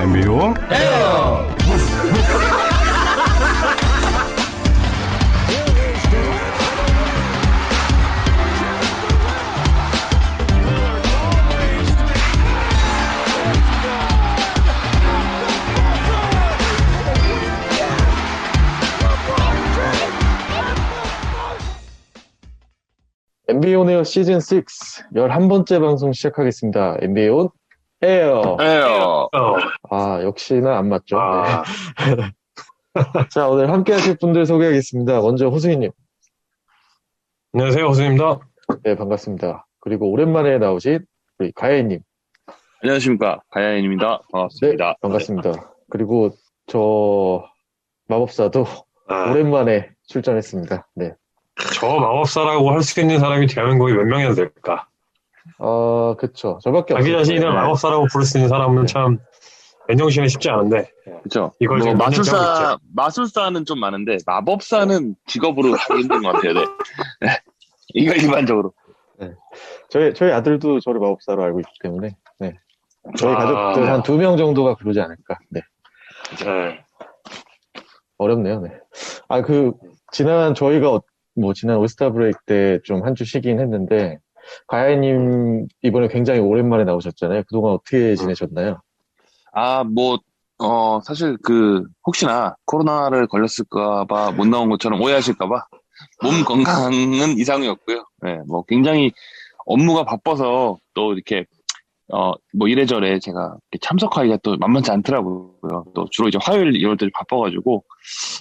MBO 에어. NBA 온 에어 시즌 6 11번째 방송 시작하겠습니다. NBA 온 에어. 에어. 역시나 안 맞죠. 아. 네. 자, 오늘 함께 하실 분들 소개하겠습니다. 먼저 호승이님. 안녕하세요, 호수입니다. 네, 반갑습니다. 그리고 오랜만에 나오신 우리 가야이님. 안녕하십니까. 가야인입니다. 반갑습니다. 네, 반갑습니다. 그리고 저 마법사도 아, 오랜만에 출전했습니다. 네. 저 마법사라고 할 수 있는 사람이 대한민국에 몇 명이나 될까? 그쵸. 저밖에 자기 없어요. 자신을 네. 마법사라고 부를 수 있는 사람은 참 맨정신에 쉽지 않은데. 그쵸. 이걸 뭐 지금 몇 년째 하고 마술사는 좀 많은데, 마법사는 직업으로 하기 힘든 것 같아요. 네. 네. 이거 일반적으로. 저희 아들도 저를 마법사로 알고 있기 때문에, 네. 저희 아. 가족들 한 2명 정도가 그러지 않을까. 네. 네. 어렵네요, 네. 지난 올스타 브레이크 때 좀 한 주 쉬긴 했는데, 가야님 이번에 굉장히 오랜만에 나오셨잖아요. 그동안 어떻게 지내셨나요? 사실 혹시나 코로나를 걸렸을까봐 못 나온 것처럼 오해하실까봐 몸 건강은 이상이었고요. 네, 뭐 굉장히 업무가 바빠서 또 이렇게, 이래저래 제가 이렇게 참석하기가 또 만만치 않더라고요. 또 주로 이제 화요일 이럴 때 바빠가지고.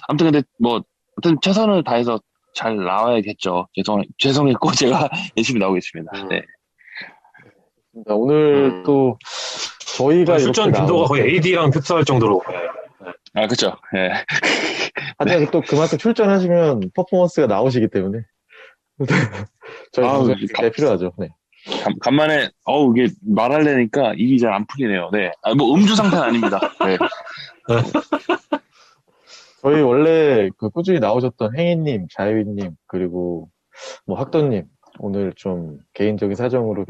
아무튼 근데 아무튼 최선을 다해서 잘 나와야겠죠. 죄송했고 제가 열심히 나오겠습니다. 네. 오늘 또 저희가 출전 이렇게 빈도가 거의 AD랑 흡사할 정도로. 그쵸. 예. 하지만 또 그만큼 출전하시면 퍼포먼스가 나오시기 때문에 저희 방송이 굉장히 필요하죠. 네. 간만에, 이게 말하려니까 입이 잘 안 풀리네요. 네. 음주 상태는 아닙니다. 네. 저희 원래 꾸준히 나오셨던 행인님, 자유인님, 그리고 학도님, 오늘 좀 개인적인 사정으로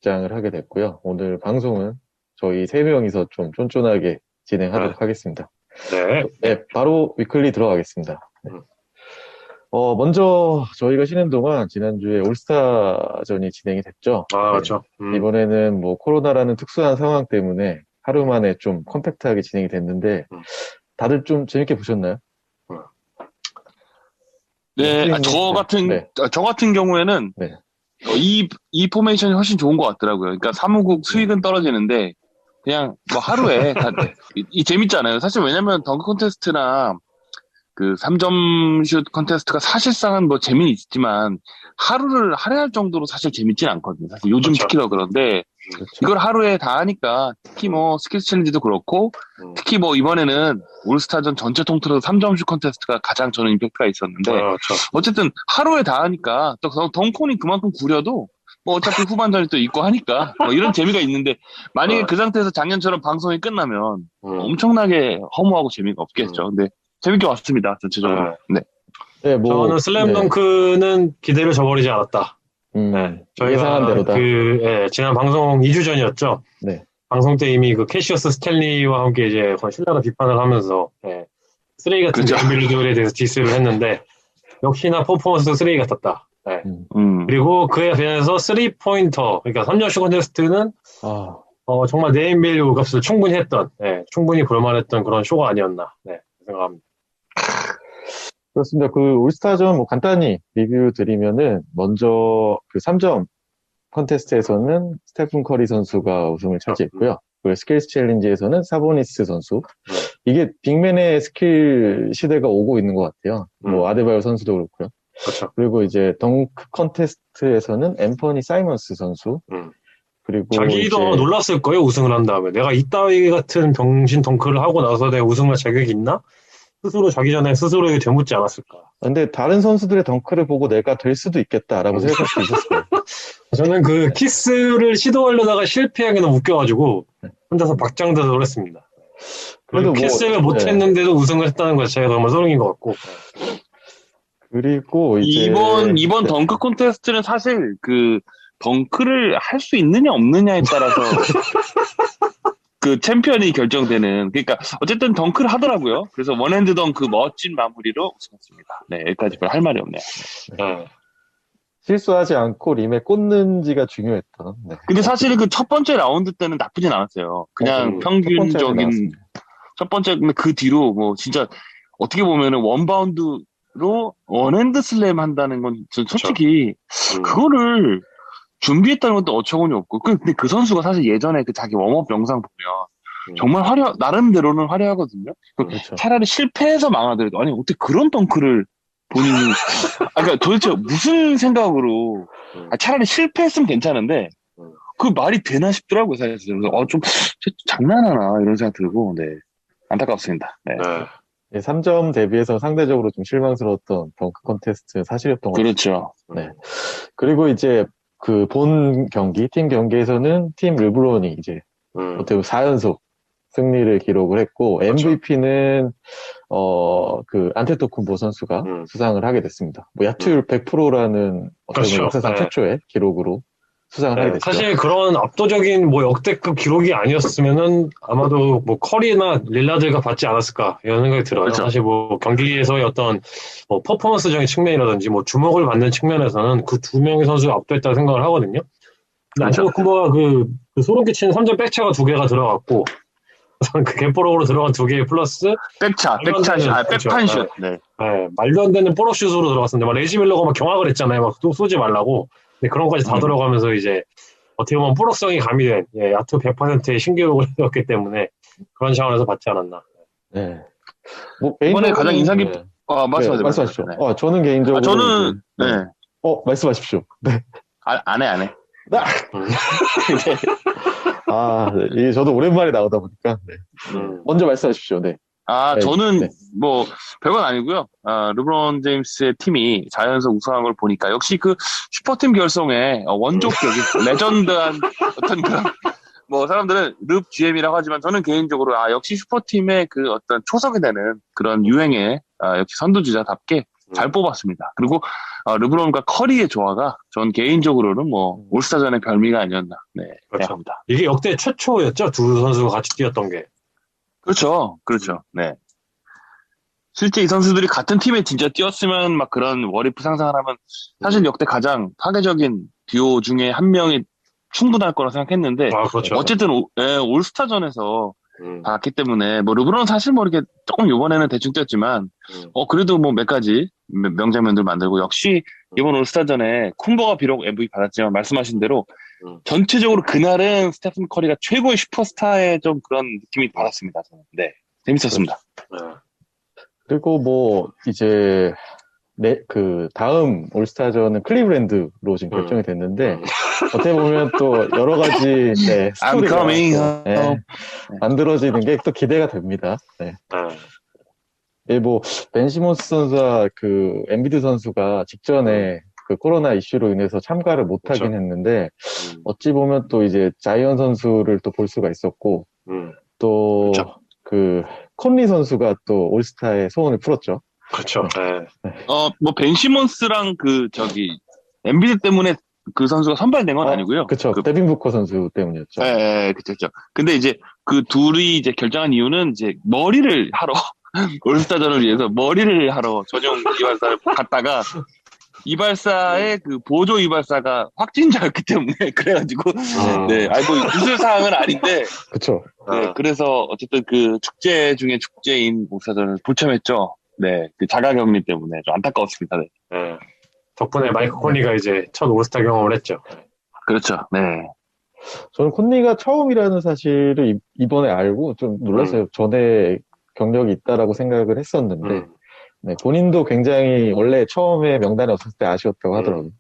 결장을 하게 됐고요. 오늘 방송은 저희 3명이서 좀 쫀쫀하게 진행하도록 하겠습니다. 네. 네, 바로 위클리 들어가겠습니다. 네. 먼저 저희가 쉬는 동안 지난주에 올스타전이 진행이 됐죠. 그렇죠. 이번에는 코로나라는 특수한 상황 때문에 하루 만에 좀 컴팩트하게 진행이 됐는데, 다들 좀 재밌게 보셨나요? 네, 저 같은 경우에는, 네. 이 포메이션이 훨씬 좋은 것 같더라고요. 그러니까 사무국 수익은 떨어지는데, 그냥 하루에, 재밌잖아요. 사실 왜냐면 덩크 콘테스트나 3점 슛 콘테스트가 사실상은 재미는 있지만, 하루를 할애할 정도로 사실 재밌진 않거든요. 사실 요즘 그렇죠. 특히 더 그런데, 그렇죠. 이걸 하루에 다 하니까, 특히 스킬스 챌린지도 그렇고, 특히 이번에는 올스타전 전체 통틀어서 3점 슛 콘테스트가 가장 저는 임팩트가 있었는데, 그렇죠. 어쨌든 하루에 다 하니까, 또 덩컨이 그만큼 구려도, 어차피 후반전이 또 있고 하니까, 이런 재미가 있는데, 만약에 그 상태에서 작년처럼 방송이 끝나면, 엄청나게 허무하고 재미가 없겠죠. 근데, 재밌게 왔습니다, 전체적으로. 네. 네, 저는 슬램덩크는 기대를 저버리지 않았다. 저희가 예상한 대로다. 지난 방송 2주 전이었죠. 네. 방송 때 이미 캐시어스 스탠리와 함께 이제 거의 신랄한 비판을 하면서, 쓰레기 같은 빌드들에 대해서 디스를 했는데, 역시나 퍼포먼스도 쓰레기 같았다. 네. 그리고 그에 비해서 3포인터, 그러니까 3점 슛 콘테스트는, 정말 네임밸류 값을 충분히 했던, 충분히 볼만했던 그런 쇼가 아니었나, 생각합니다. 그렇습니다. 올스타전 간단히 리뷰 드리면은, 먼저 3점 컨테스트에서는 스테픈 커리 선수가 우승을 차지했고요. 그리고 스킬스 챌린지에서는 사보니스 선수. 이게 빅맨의 스킬 시대가 오고 있는 것 같아요. 아데바요 선수도 그렇고요. 그렇죠. 그리고 이제 덩크 컨테스트에서는 앰퍼니 사이먼스 선수. 그리고 자기도 놀랐을 거예요, 우승을 한 다음에. 내가 이따위 같은 병신 덩크를 하고 나서 내가 우승할 자격이 있나? 스스로 자기 전에 스스로에게 되묻지 않았을까. 근데 다른 선수들의 덩크를 보고 내가 될 수도 있겠다라고 생각할 수 있었어요. 저는 키스를 시도하려다가 실패하기 너무 웃겨가지고 혼자서 박장대소를 했습니다. 그래도 키스를 못했는데도 우승을 했다는 것 자체가 정말 소름인 것 같고. 그리고 이제 이번 덩크 콘테스트는 사실 덩크를 할 수 있느냐 없느냐에 따라서 그 챔피언이 결정되는, 그러니까 어쨌든 덩크를 하더라고요. 그래서 원핸드 덩크 멋진 마무리로 우승했습니다. 네, 여기까지 할 말이 없네요. 네. 실수하지 않고 림에 꽂는지가 중요했던. 네. 근데 사실은 그 첫 번째 라운드 때는 나쁘진 않았어요. 그냥 평균적인 첫 번째, 근데 그 뒤로 뭐 진짜 어떻게 보면은 원바운드로 원핸드 슬램 한다는 건 솔직히 그거를 준비했다는 것도 어처구니 없고. 근데 그 선수가 사실 예전에 그 자기 웜업 영상 보면 정말 나름대로는 화려하거든요. 그렇죠. 차라리 실패해서 망하더라도, 아니, 어떻게 그런 덩크를 본인이, 그러니까 도대체 무슨 생각으로, 차라리 실패했으면 괜찮은데, 그 말이 되나 싶더라고요, 사실. 그래서, 좀, 장난하나, 이런 생각 들고, 네. 안타깝습니다. 네. 네, 3점 대비해서 상대적으로 좀 실망스러웠던 덩크 콘테스트 사실이었던 것 같아요. 그렇죠. 네. 그리고 이제, 그 본 경기, 팀 경기에서는 팀 르브론이 이제, 어떻게 보면 4연속 승리를 기록을 했고, 그렇죠. MVP는, 그, 안테토쿤보 선수가 수상을 하게 됐습니다. 뭐, 야투율 100%라는 그렇죠. 역사상 최초의 기록으로 수상을 하게 됐죠. 사실 그런 압도적인 뭐 역대급 기록이 아니었으면은 아마도 뭐 커리나 릴라드가 받지 않았을까 이런 생각이 들어요. 그렇죠. 사실 뭐 경기에서의 어떤 뭐 퍼포먼스적인 측면이라든지 뭐 주목을 받는 측면에서는 그 두 명의 선수가 압도했다고 생각을 하거든요. 안테토쿤보가 그 소름 끼치는 3점 백차가 2개가 들어갔고 그 갭포럭으로 들어간 2개 플러스 백판슛. 네. 말도 안 되는 볼업슛으로 들어갔었는데 막 레이지 밀러가 막 경악을 했잖아요. 막 또 쏘지 말라고. 근데 그런 것까지 다 들어가면서 이제 어떻게 보면 볼업성이 가미된 야투 100%의 신기록을 세웠기 때문에 그런 차원에서 받지 않았나. 네. 뭐 이번에 가장 인상 깊은 말씀하십시오. 네. 저는 개인적으로 저는 말씀하십시오. 네. 안 해. 이게 저도 오랜만에 나오다 보니까. 네. 먼저 말씀하십시오. 네. 저는 뭐 별건 아니고요. 르브론 제임스의 팀이 4연속 우승한 걸 보니까 역시 그 슈퍼팀 결성의 원조격인 레전드한 어떤 그런 뭐 사람들은 르브 GM이라고 하지만 저는 개인적으로 역시 슈퍼팀의 그 어떤 초석이 되는 그런 유행의 역시 선두주자답게 잘 뽑았습니다. 그리고 르브론과 커리의 조화가 전 개인적으로는 뭐 올스타전의 별미가 아니었나 생각합니다. 이게 역대 최초였죠. 두 선수가 같이 뛰었던 게. 그렇죠. 네. 실제 이 선수들이 같은 팀에 진짜 뛰었으면 막 그런 월이프 상상을 하면 사실 역대 가장 파괴적인 듀오 중에 한 명이 충분할 거라 생각했는데 그렇죠. 어쨌든 올스타전에서 봤기 때문에 뭐 르브론 사실 뭐 이렇게 조금 이번에는 대충 뛰었지만 그래도 뭐 몇 가지 명장면들 만들고 역시 이번 올스타전에 쿤버가 비록 MVP 받았지만 말씀하신 대로 전체적으로 그날은 스테픈 커리가 최고의 슈퍼스타의 좀 그런 느낌이 받았습니다. 저는. 네, 재밌었습니다. 그리고 뭐 이제 그 다음 올스타전은 클리브랜드로 지금 결정이 됐는데 어떻게 보면 또 여러 가지 스토리가 만들어지는 게 또 기대가 됩니다. 뭐 벤 시몬스 선수와 그 엠비드 선수가 직전에 그 코로나 이슈로 인해서 참가를 못하긴 했는데 어찌 보면 또 이제 자이언 선수를 또 볼 수가 있었고 또 그 콘리 선수가 또 올스타에 소원을 풀었죠. 그렇죠. 뭐 벤 시몬스랑 엠비드 때문에 그 선수가 선발된 건 아니고요. 그렇죠. 데빈 부커 선수 때문이었죠. 그렇죠. 근데 이제 그 둘이 이제 결정한 이유는 이제 머리를 하러 올스타전을 위해서 머리를 하러 전용 이발사를 갔다가 이발사의 그 보조 이발사가 확진자였기 때문에 그래가지고 뭐 무슨 사항은 아닌데 그렇죠. 그래서 어쨌든 그 축제 중에 축제인 올스타전을 불참했죠. 그 자가격리 때문에 좀 안타까웠습니다. 덕분에 마이크 콘리가 이제 첫 올스타 경험을 했죠. 그렇죠. 저는 콘리가 처음이라는 사실을 이번에 알고 좀 놀랐어요. 전에 경력이 있다라고 생각을 했었는데 본인도 굉장히 원래 처음에 명단에 없었을 때 아쉬웠다고 하더라고요.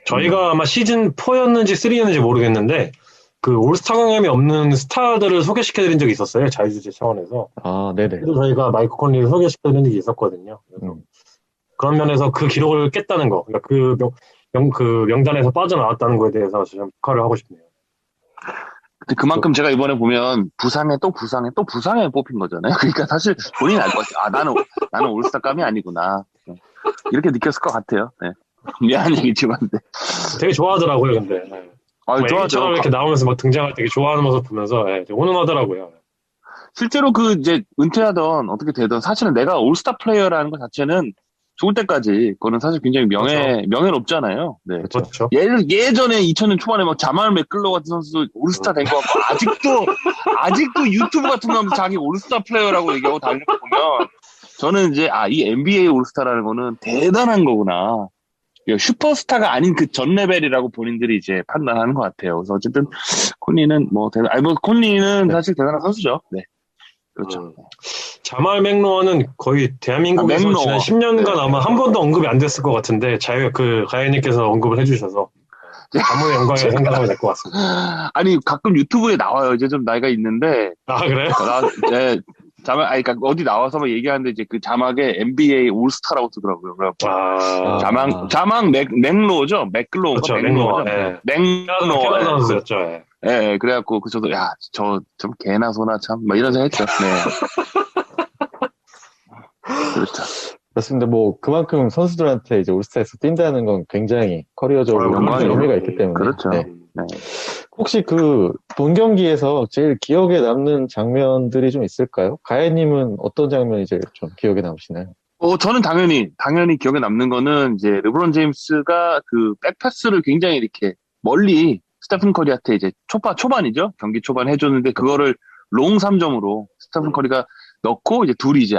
저희가 아마 시즌 4였는지 3였는지 모르겠는데 그 올스타 경험이 없는 스타들을 소개시켜드린 적이 있었어요. 자유주제 차원에서. 네네. 그래서 저희가 마이크 콘리를 소개시켜드린 적이 있었거든요. 그래서 그런 면에서 그 기록을 깼다는 거, 그러니까 그 명단에서 빠져나왔다는 거에 대해서 좀 축하를 하고 싶네요. 그만큼 제가 이번에 보면 부상에 뽑힌 거잖아요. 그러니까 사실 본인이 알 것 같아요. 나는 올스타감이 아니구나. 이렇게 느꼈을 것 같아요. 미안한 얘기지만. 되게 좋아하더라고요, 근데. 애기처럼 이렇게 나오면서 막 등장할 때 되게 좋아하는 모습 보면서 되게 훈훈하더라고요. 실제로 이제 은퇴하던 어떻게 되든 사실은 내가 올스타 플레이어라는 것 자체는 죽을 때까지 그거는 사실 굉장히 명예롭잖아요. 네. 그렇죠. 예전에 2000년 초반에 막 자말 맥글로 같은 선수도 올스타 된 거 같고 아직도 유튜브 같은 거 하면서 자기 올스타 플레이어라고 얘기하고 다니는 거 보면 저는 이제 이 NBA 올스타라는 거는 대단한 거구나. 슈퍼스타가 아닌 그 전 레벨이라고 본인들이 이제 판단하는 것 같아요. 그래서 어쨌든 콘리는 콘리는 사실 대단한 선수죠. 네. 그렇죠. 자말 맥로어는 거의 대한민국에서 지난 10년간 아마 한 번도 언급이 안 됐을 것 같은데 가연님께서 언급을 해주셔서 아무의 영광이라 생각하면 될 것 같습니다. 아니 가끔 유튜브에 나와요. 이제 좀 나이가 있는데. 그래요? 그러니까 어디 나와서 막 얘기하는데 이제 그 자막에 NBA 올스타라고 뜨더라고요. 그래갖고 자막 맥로죠. 맥글로우죠. 맥로우죠. 맥로우 선수였죠. 예, 그래갖고 저도 저 좀 개나 소나 참 막 이런 생각 했죠. 네. 그렇죠. 그렇습니다. 뭐 그만큼 선수들한테 이제 올스타에서 뛴다는 건 굉장히 커리어적으로 의미가 있기 때문에. 그렇죠. 네. 혹시 본 경기에서 제일 기억에 남는 장면들이 좀 있을까요? 가혜님은 어떤 장면이 제일 좀 기억에 남으시나요? 저는 당연히 기억에 남는 거는 이제 르브론 제임스가 그 백패스를 굉장히 이렇게 멀리 스테픈 커리한테 이제 초반이죠. 경기 초반 해줬는데 그거를 롱 3점으로 스테픈 커리가 넣고 이제 둘이 이제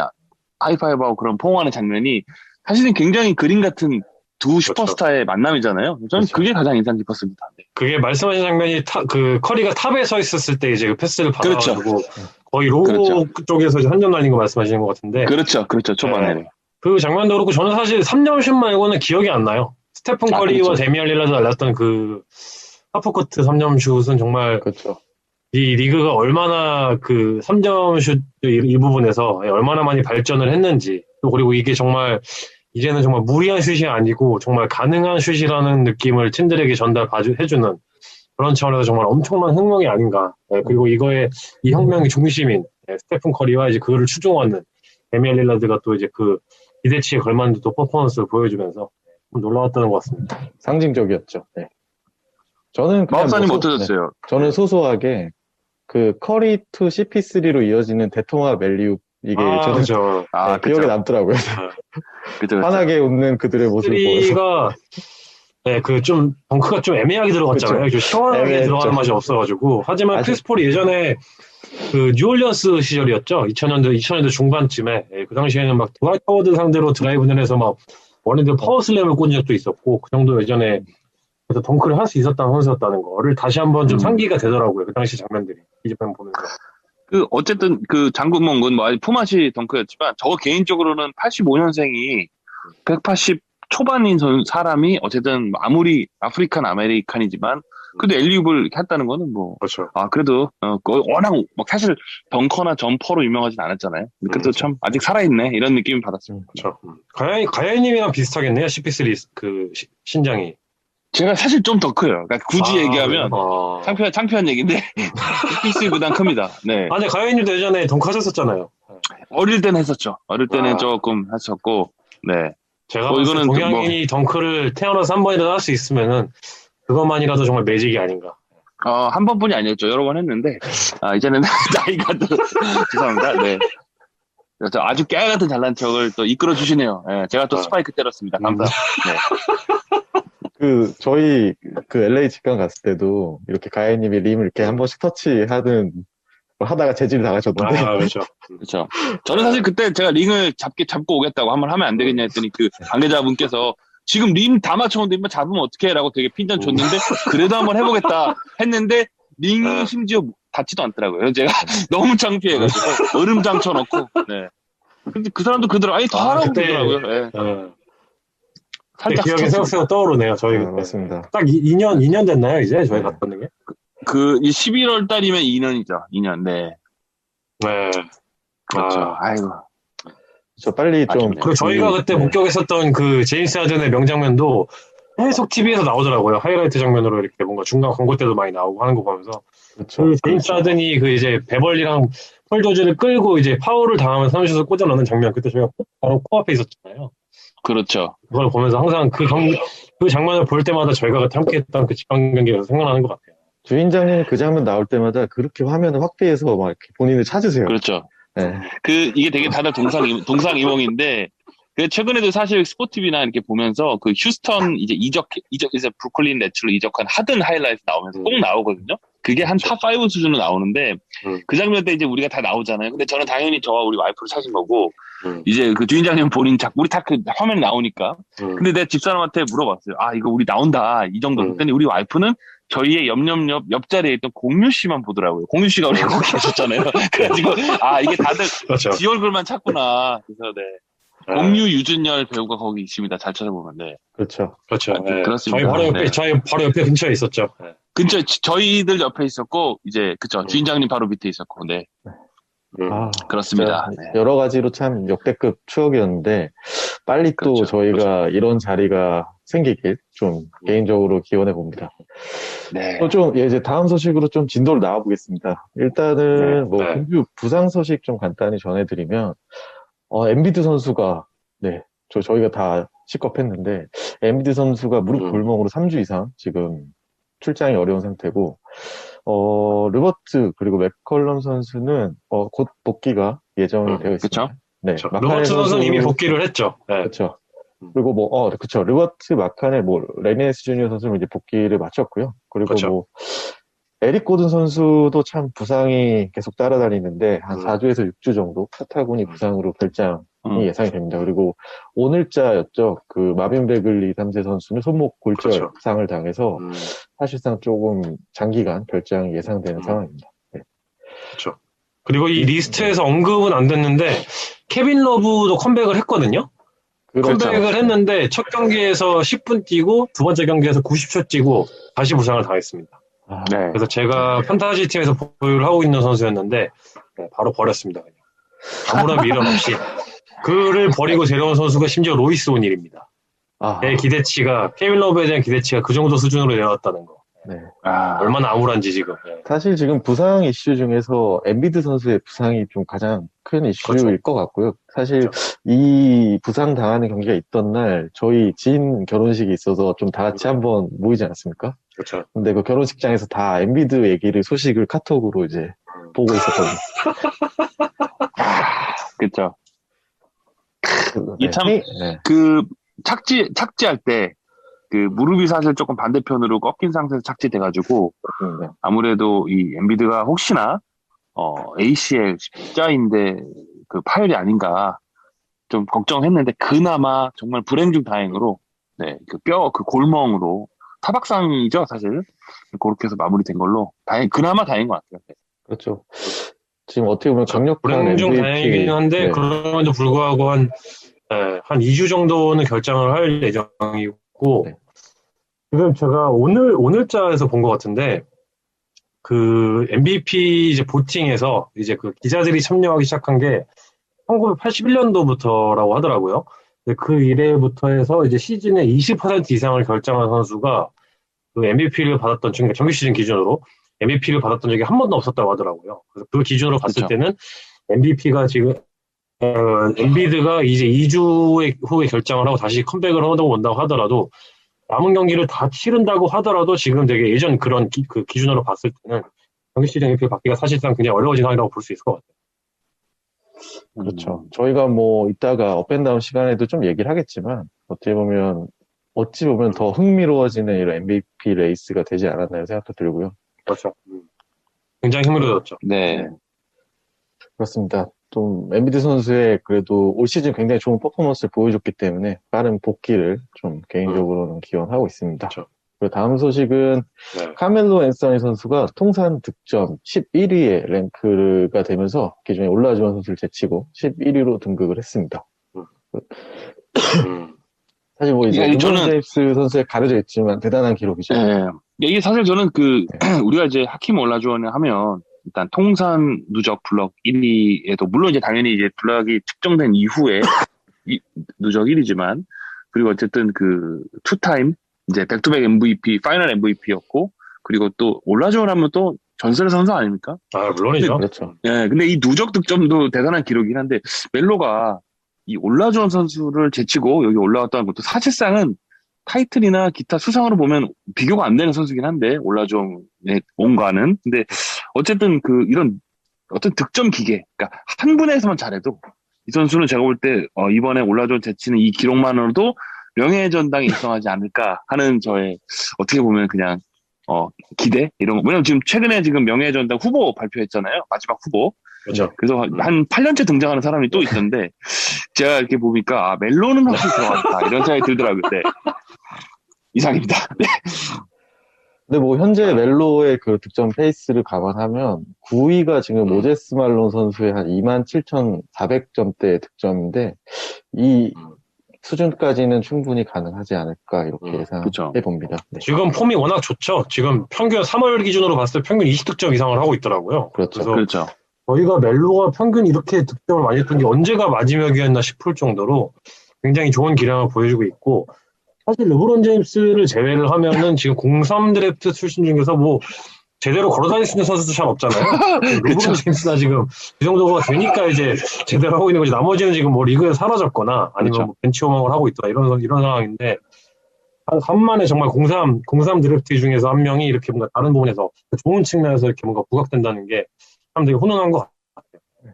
하이파이브하고 그런 포옹하는 장면이 사실은 굉장히 그림 같은 두 슈퍼스타의 만남이잖아요. 저는 그게 가장 인상 깊었습니다. 네. 그게 말씀하신 장면이 커리가 탑에 서 있었을 때 이제 그 패스를 받아가지고 거의 로우 쪽에서 한 점 날린 거 말씀하시는 것 같은데. 그렇죠. 초반에. 그 장면도 그렇고 저는 사실 3점 슛 말고는 기억이 안 나요. 스테픈 커리와 데미안 릴라드 날렸던 그 하프코트 3점 슛은 정말 이 리그가 얼마나 그 3점 슛 이 부분에서 얼마나 많이 발전을 했는지 또 그리고 이게 정말 이제는 정말 무리한 슛이 아니고 정말 가능한 슛이라는 느낌을 팀들에게 전달해주는 그런 차원에서 정말 엄청난 혁명이 아닌가. 그리고 이거의 이 혁명의 중심인 스테픈 커리와 이제 그거를 추종하는 데미안 릴라드가 또 이제 그 기대치에 걸맞는 또 퍼포먼스를 보여주면서 놀라웠다는 것 같습니다. 상징적이었죠. 네. 저는 마법사님 어떠셨어요? 저는 소소하게 그 커리 투 CP3로 이어지는 대통합 멜리웁 이게 저는 기억에 남더라고요. 환하게 웃는 그들의 모습을 보면서. 좀 덩크가 좀 애매하게 들어갔잖아요. 좀 시원하게 들어가는 맛이 없어가지고. 하지만 크리스 폴이 예전에 그 뉴올리언스 시절이었죠. 2000년대 중반쯤에 그 당시에는 막 드와이트 하워드 상대로 드라이브를 해서 막 원래는 파워슬램을 꽂은 적도 있었고 그 정도 예전에 그래서 덩크를 할 수 있었다는 선수였다는 거를 다시 한번 좀 상기가 되더라고요. 그 당시 장면들이 이집만 보면서. 어쨌든 장군몽군 포마시 덩크였지만 저 개인적으로는 85년생이 180 초반인 사람이 어쨌든 아무리 아프리칸 아메리칸이지만 그래도 엘리웁을 했다는 거는 그렇죠. 그래도 워낙 사실 덩커나 점퍼로 유명하진 않았잖아요. 그래도 참 아직 살아있네 이런 느낌을 받았습니다. 그렇죠. 가야님이랑 비슷하게네요. CP3 그 신장이. 제가 사실 좀 더 커요. 그러니까 굳이 얘기하면 창피한 얘기인데 CP3보단 큽니다. 네. 아니 가야님도 예전에 덩크하셨었잖아요. 어릴 때는 했었죠. 어릴 때는 조금 했었고, 네. 제가 이거는 동양인이 덩크를 태어나서 한 번이라도 할 수 있으면은 그것만이라도 정말 매직이 아닌가. 한 번뿐이 아니었죠. 여러 번 했는데 이제는 나이가 죄송합니다. 네. 아주 깨알 같은 잘난 척을 또 이끌어 주시네요. 네, 제가 또 스파이크 때렸습니다. 감사합니다. 네. 저희 LA 직관 갔을 때도 이렇게 가야님이 림을 이렇게 한 번씩 터치하는 하다가 재질 나가셨는데. 그렇죠. 그렇죠. 저는 사실 그때 제가 링을 잡고 오겠다고 한번 하면 안 되겠냐 했더니 그 관계자분께서 지금 림 다 맞춰놓는데 잡으면 어떡해? 라고 되게 핀잔 줬는데 그래도 한번 해보겠다 했는데 링이 심지어 닿지도 않더라고요. 제가 너무 창피해가지고 얼음 장쳐놓고. 네. 근데 그 사람도 그러더라고요. 더 하라고 그러더라고요. 네. 살짝 기억이 생각보다 떠오르네요. 저희 맞습니다. 딱 2년 됐나요? 이제 저희 갔던 게? 이 11월 달이면 2년이죠. 2년. 네. 네. 그렇죠. 아이고. 저 빨리 좀. 그리고 저희가 그때 목격했었던 그 제임스 하든의 명장면도 계속 TV에서 나오더라고요. 하이라이트 장면으로 이렇게 뭔가 중간 광고 때도 많이 나오고 하는 거 보면서. 그렇죠. 그 제임스 하든이 이제 베벌리랑 폴 조지를 끌고 이제 파울을 당하면서 3슛을 꽂아 넣는 장면 그때 저희가 바로 코앞에 있었잖아요. 그렇죠. 그걸 보면서 항상 그 장면을 볼 때마다 저희가 함께했던 그 직관 경기가 생각나는 것 같아요. 주인장님 그 장면 나올 때마다 그렇게 화면을 확대해서 막 이렇게 본인을 찾으세요. 그렇죠. 네. 이게 되게 다들 동상이몽인데, 최근에도 사실 스포티비나 이렇게 보면서 그 휴스턴 이제 브루클린 네츠로 이적한 하든 하이라이트 나오면서 꼭 나오거든요. 그게 한 탑5 수준으로 나오는데, 그 장면 때 이제 우리가 다 나오잖아요. 근데 저는 당연히 저와 우리 와이프를 찾은 거고, 이제 그 주인장님 본인 우리 다 그 화면이 나오니까. 근데 내가 집사람한테 물어봤어요. 아, 이거 우리 나온다. 이 정도. 그랬더니 우리 와이프는 저희의 옆자리에 있던 공유 씨만 보더라고요. 공유 씨가 우리 거기 계셨잖아요. 그래가지고, 이게 다들 그렇죠. 지 얼굴만 찾구나. 그래서 네. 공유 유준열 배우가 거기 있습니다. 잘 찾아보면. 네. 그렇죠. 네. 그렇습니다. 저희 바로 옆에 근처에 있었죠. 네. 저희들 옆에 있었고, 이제, 그쵸. 주인장님 바로 밑에 있었고, 네. 그렇습니다. 네. 여러 가지로 참 역대급 추억이었는데, 빨리 또 저희가 이런 자리가 생기길 좀 개인적으로 기원해 봅니다. 네. 이제 다음 소식으로 좀 진도를 나와보겠습니다. 일단은 공주 부상 소식 좀 간단히 전해드리면, 엔비드 선수가, 저희가 다 식겁했는데, 엔비드 선수가 무릎 골멍으로 3주 이상 지금 출장이 어려운 상태고, 르버트 그리고 맥컬럼 선수는 곧 복귀가 예정이 되어 있습니다. 그쵸? 네, 르버트 선수는 이미 복귀를 했죠. 네. 그렇죠. 그리고 그쵸. 르버트 마칸의 레미네스 주니어 선수는 이제 복귀를 마쳤고요. 그리고 그렇죠. 에릭 고든 선수도 참 부상이 계속 따라다니는데 한 4주에서 6주 정도 타타구니 부상으로 결장이 예상이 됩니다. 그리고 오늘자였죠. 그 마빈 베글리 3세 선수는 손목 골절 부상을 당해서 사실상 조금 장기간 결장이 예상되는 상황입니다. 네. 그렇죠. 그리고 이 리스트에서 언급은 안 됐는데 케빈 러브도 컴백을 했거든요. 컴백을 했는데 첫 경기에서 10분 뛰고 두 번째 경기에서 90초 뛰고 다시 부상을 당했습니다. 네. 그래서 제가 판타지 팀에서 보유를 하고 있는 선수였는데 바로 버렸습니다. 그냥. 아무런 미련 없이 그를 버리고 데려온 선수가 심지어 로이스 오닐입니다. 내 기대치가 케빈 러브에 대한 기대치가 그 정도 수준으로 내려왔다는 거. 네. 얼마나 암울한지 지금. 사실 지금 부상 이슈 중에서 엔비드 선수의 부상이 좀 가장 큰 이슈일 것 같고요. 사실 이 부상 당하는 경기가 있던 날 저희 지인 결혼식이 있어서 좀 다 같이 한번 모이지 않았습니까? 그렇죠. 근데 그 결혼식장에서 다 엔비드 소식을 카톡으로 이제 보고 있었거든요. 그렇죠. 착지할 때 그 무릎이 사실 조금 반대편으로 꺾인 상태에서 착지돼가지고 아무래도 이 엔비드가 혹시나 ACL 십자인대 그 파열이 아닌가 좀 걱정했는데 그나마 정말 불행 중 다행으로 그 골멍으로 타박상이죠 사실 그렇게 해서 마무리된 걸로 그나마 다행인 것 같아요. 그렇죠. 지금 어떻게 보면 강력한 불행 중 다행이긴 한데 그럼에도 불구하고 한 2주 정도는 결장을 할 예정이고 지금 제가 오늘자에서 본 것 같은데 그 MVP 이제 보팅에서 이제 그 기자들이 참여하기 시작한 게 1981년도부터라고 하더라고요. 그 이래부터 해서 이제 시즌의 20% 이상을 결정한 선수가 그 MVP를 받았던 정규 시즌 기준으로 MVP를 받았던 적이 한 번도 없었다고 하더라고요. 그래서 그 기준으로 봤을 때는 MVP가 지금 엔비드가 이제 2주 후에 결정을 하고 다시 컴백을 온다고 하더라도 남은 경기를 다 치른다고 하더라도 지금 되게 예전 그런 그 기준으로 봤을 때는 정규 시즌 MVP 받기가 사실상 그냥 어려워진 상황이라고 볼 수 있을 것 같아요. 그렇죠. 저희가 이따가 업앤다운 시간에도 좀 얘기를 하겠지만 어찌 보면 더 흥미로워지는 이런 MVP 레이스가 되지 않았나요 생각도 들고요. 그렇죠. 굉장히 흥미로워졌죠. 네. 그렇습니다. 좀 엔비드 선수의 그래도 올 시즌 굉장히 좋은 퍼포먼스를 보여줬기 때문에 빠른 복귀를 좀 개인적으로는 기원하고 있습니다. 그렇죠. 그리고 다음 소식은 카멜로 앤서니 선수가 통산 득점 11위에 랭크가 되면서 기존에 올라주원 선수를 제치고 11위로 등극을 했습니다. 사실 이제 르브론 제임스 선수에 가려져 있지만 대단한 기록이죠. 네. 이게 사실 저는 우리가 이제 하킴 올라주원을 하면 일단 통산 누적 블럭 1위에도 물론 이제 당연히 이제 블럭이 측정된 이후에 누적 1위지만 그리고 어쨌든 그 투타임 이제 백투백 MVP 파이널 MVP였고 그리고 또 올라주원 하면 또 전설의 선수 아닙니까? 물론이죠. 그렇죠. 예, 근데 이 누적 득점도 대단한 기록이긴 한데 멜로가 이 올라주원 선수를 제치고 여기 올라왔다는 것도 사실상은 타이틀이나 기타 수상으로 보면 비교가 안 되는 선수긴 한데, 올라주원의 온과는. 근데 어쨌든 이런 어떤 득점 기계, 그러니까 한 분야에서만 잘해도 이 선수는 제가 볼 때 이번에 올라주원 제치는 이 기록만으로도 명예전당에 입성하지 않을까 하는 저의 어떻게 보면 그냥 기대 이런 거. 왜냐면 지금 최근에 지금 명예전당 후보 발표했잖아요. 마지막 후보. 그렇죠. 그래서 한 8년째 등장하는 사람이 또 있던데 제가 이렇게 보니까 멜로는 확실히 들어갔다 이런 생각이 들더라고요. 네. 이상입니다. 네. 근데 뭐 현재 멜로의 그 득점 페이스를 감안하면 9위가 지금 모제스 말론 선수의 한 27,400점대 득점인데 이 수준까지는 충분히 가능하지 않을까 이렇게 예상해 봅니다. 네. 지금 폼이 워낙 좋죠. 지금 평균 3월 기준으로 봤을 때 평균 20득점 이상을 하고 있더라고요. 그렇죠. 그래서 저희가 멜로가 평균 이렇게 득점을 많이 했던 게 언제가 마지막이었나 싶을 정도로 굉장히 좋은 기량을 보여주고 있고, 사실 르브론 제임스를 제외를 하면은 지금 03 드래프트 출신 중에서 뭐 제대로 걸어다닐 수 있는 선수도 잘 없잖아요. 르브론 제임스가 지금 그 정도가 되니까 이제 제대로 하고 있는 거지. 나머지는 지금 뭐 리그에 사라졌거나 아니면 그렇죠. 뭐 벤치 호망을 하고 있다 이런 상황인데, 한 간만에 정말 03 드래프트 중에서 한 명이 이렇게 뭔가 다른 부분에서 좋은 측면에서 이렇게 뭔가 부각된다는 게 참 되게 훈훈한 것 같아요.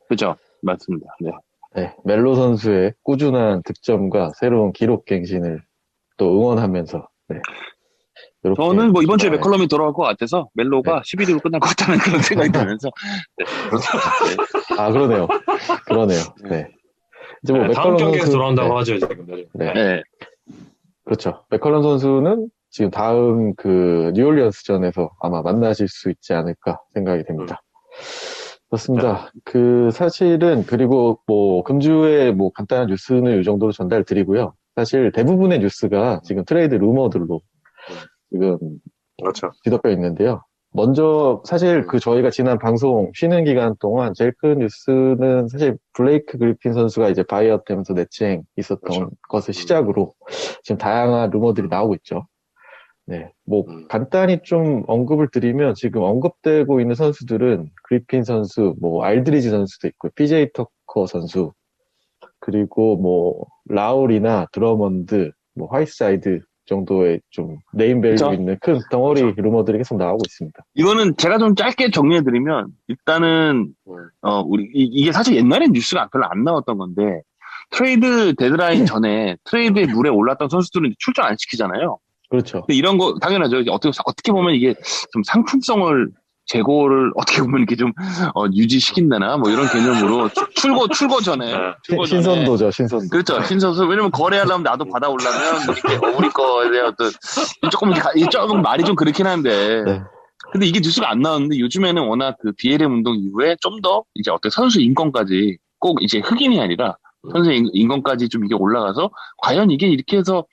그렇죠. 맞습니다. 네. 네, 멜로 선수의 꾸준한 득점과 새로운 기록 갱신을 또 응원하면서 저는 뭐 이번 주에 맥컬럼이 돌아올 것 같아서 멜로가 11위로 끝날 것 같다는 그런 생각이 들면서 네. 아 그러네요. 네. 이제 뭐 다음 경기에서 돌아온다고 하죠 지금. 네. 그렇죠. 맥컬럼 선수는 지금 다음 그 뉴올리언스전에서 아마 만나실 수 있지 않을까 생각이 됩니다. 그렇습니다. 사실은, 그리고 뭐, 금주에 뭐, 간단한 뉴스는 이 정도로 전달 드리고요. 사실 대부분의 뉴스가 지금 트레이드 루머들로 지금 그렇죠. 뒤덮여 있는데요. 먼저, 사실 저희가 지난 방송 쉬는 기간 동안 제일 큰 뉴스는 사실 블레이크 그리핀 선수가 이제 바이아웃 되면서 내치행 있었던 그렇죠. 것을 시작으로 지금 다양한 루머들이 나오고 있죠. 네, 뭐 간단히 좀 언급을 드리면 지금 언급되고 있는 선수들은 그리핀 선수, 뭐 알드리지 선수도 있고, PJ 터커 선수, 그리고 뭐 라울이나 드러먼드, 뭐 화이트사이드 정도의 좀 네임밸류 그렇죠. 있는 큰 덩어리 루머들이 계속 나오고 있습니다. 이거는 제가 좀 짧게 정리해드리면 일단은 이게 사실 옛날엔 뉴스가 별로 안 나왔던 건데 트레이드 데드라인 전에 트레이드의 물에 올랐던 선수들은 출전 안 시키잖아요. 그렇죠. 근데 이런 거 당연하죠. 어떻게 보면 이게 좀 상품성을 재고를 어떻게 보면 이렇게 좀 유지시킨다나 뭐 이런 개념으로 출고 전에 신선도죠, 신선도. 그렇죠, 신선도. 왜냐면 거래하려면 나도 받아오려면 이렇게 우리 거에 대한 어떤 조금 말이 좀 그렇긴 한데. 네. 근데 이게 뉴스가 안 나왔는데 요즘에는 워낙 그 BLM 운동 이후에 좀 더 이제 어떤 선수 인권까지 꼭 이제 흑인이 아니라 선수 인권까지 좀 이게 올라가서 과연 이게 이렇게 해서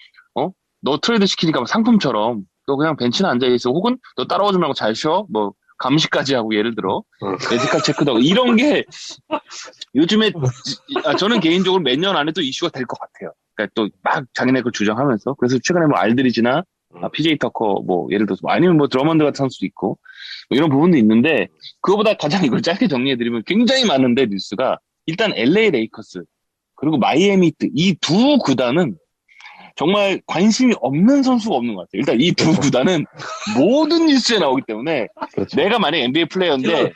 너 트레이드 시키니까 상품처럼 너 그냥 벤치나 앉아있어 혹은 너 따라오지 말고 잘 쉬어 뭐 감시까지 하고 예를 들어 메디컬 체크도 하고 이런 게 요즘에 저는 개인적으로 몇 년 안에 또 이슈가 될 것 같아요. 그러니까 또 막 자기네 걸 주장하면서 그래서 최근에 뭐 알드리지나 PJ 터커 뭐 예를 들어서 아니면 뭐 드러먼드 같은 선수도 있고 뭐 이런 부분도 있는데 그거보다 가장 이걸 짧게 정리해드리면 굉장히 많은데 뉴스가 일단 LA 레이커스 그리고 마이애미 히트 이 두 구단은 정말 관심이 없는 선수가 없는 것 같아요. 일단 이 두 구단은 모든 뉴스에 나오기 때문에 그렇죠. 내가 만약에 NBA 플레이어인데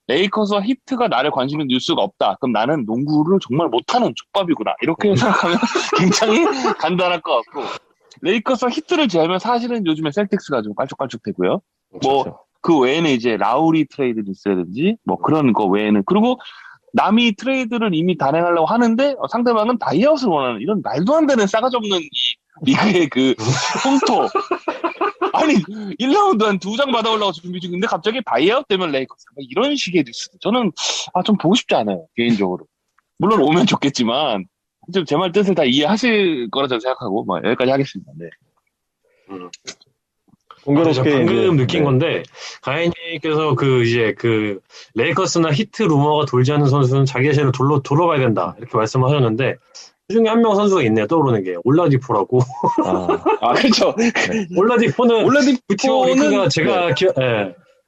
레이커스와 히트가 나를 관심 있는 뉴스가 없다. 그럼 나는 농구를 정말 못하는 족밥이구나. 이렇게 생각하면 굉장히 간단할 것 같고 레이커스와 히트를 제하면 사실은 요즘에 셀틱스가 좀 깔쭉깔쭉되고요. 뭐 그 외에는 이제 라우리 트레이드 뉴스라든지 뭐 그런 거 외에는 그리고 남이 트레이드를 이미 단행하려고 하는데 상대방은 바이아웃을 원하는 이런 말도 안 되는 싸가지 없는 이 리그의 그 홈토 아니 1라운드 한 2장 받아오려고 준비 중인데 갑자기 바이아웃 되면 레이커스 이런 식의 뉴스 저는 좀 보고 싶지 않아요 개인적으로. 물론 오면 좋겠지만 좀 제 말 뜻을 다 이해하실 거라 저는 생각하고 여기까지 하겠습니다. 네. 방금 느낀 건데 가인님께서 이제 레이커스나 히트 루머가 돌지 않는 선수는 자기 자신을 돌아봐야 된다 이렇게 말씀하셨는데 그 중에 한 명 선수가 있네요. 떠오르는 게 올라디포라고. 그렇죠. 네. 올라디포는 리그가 제가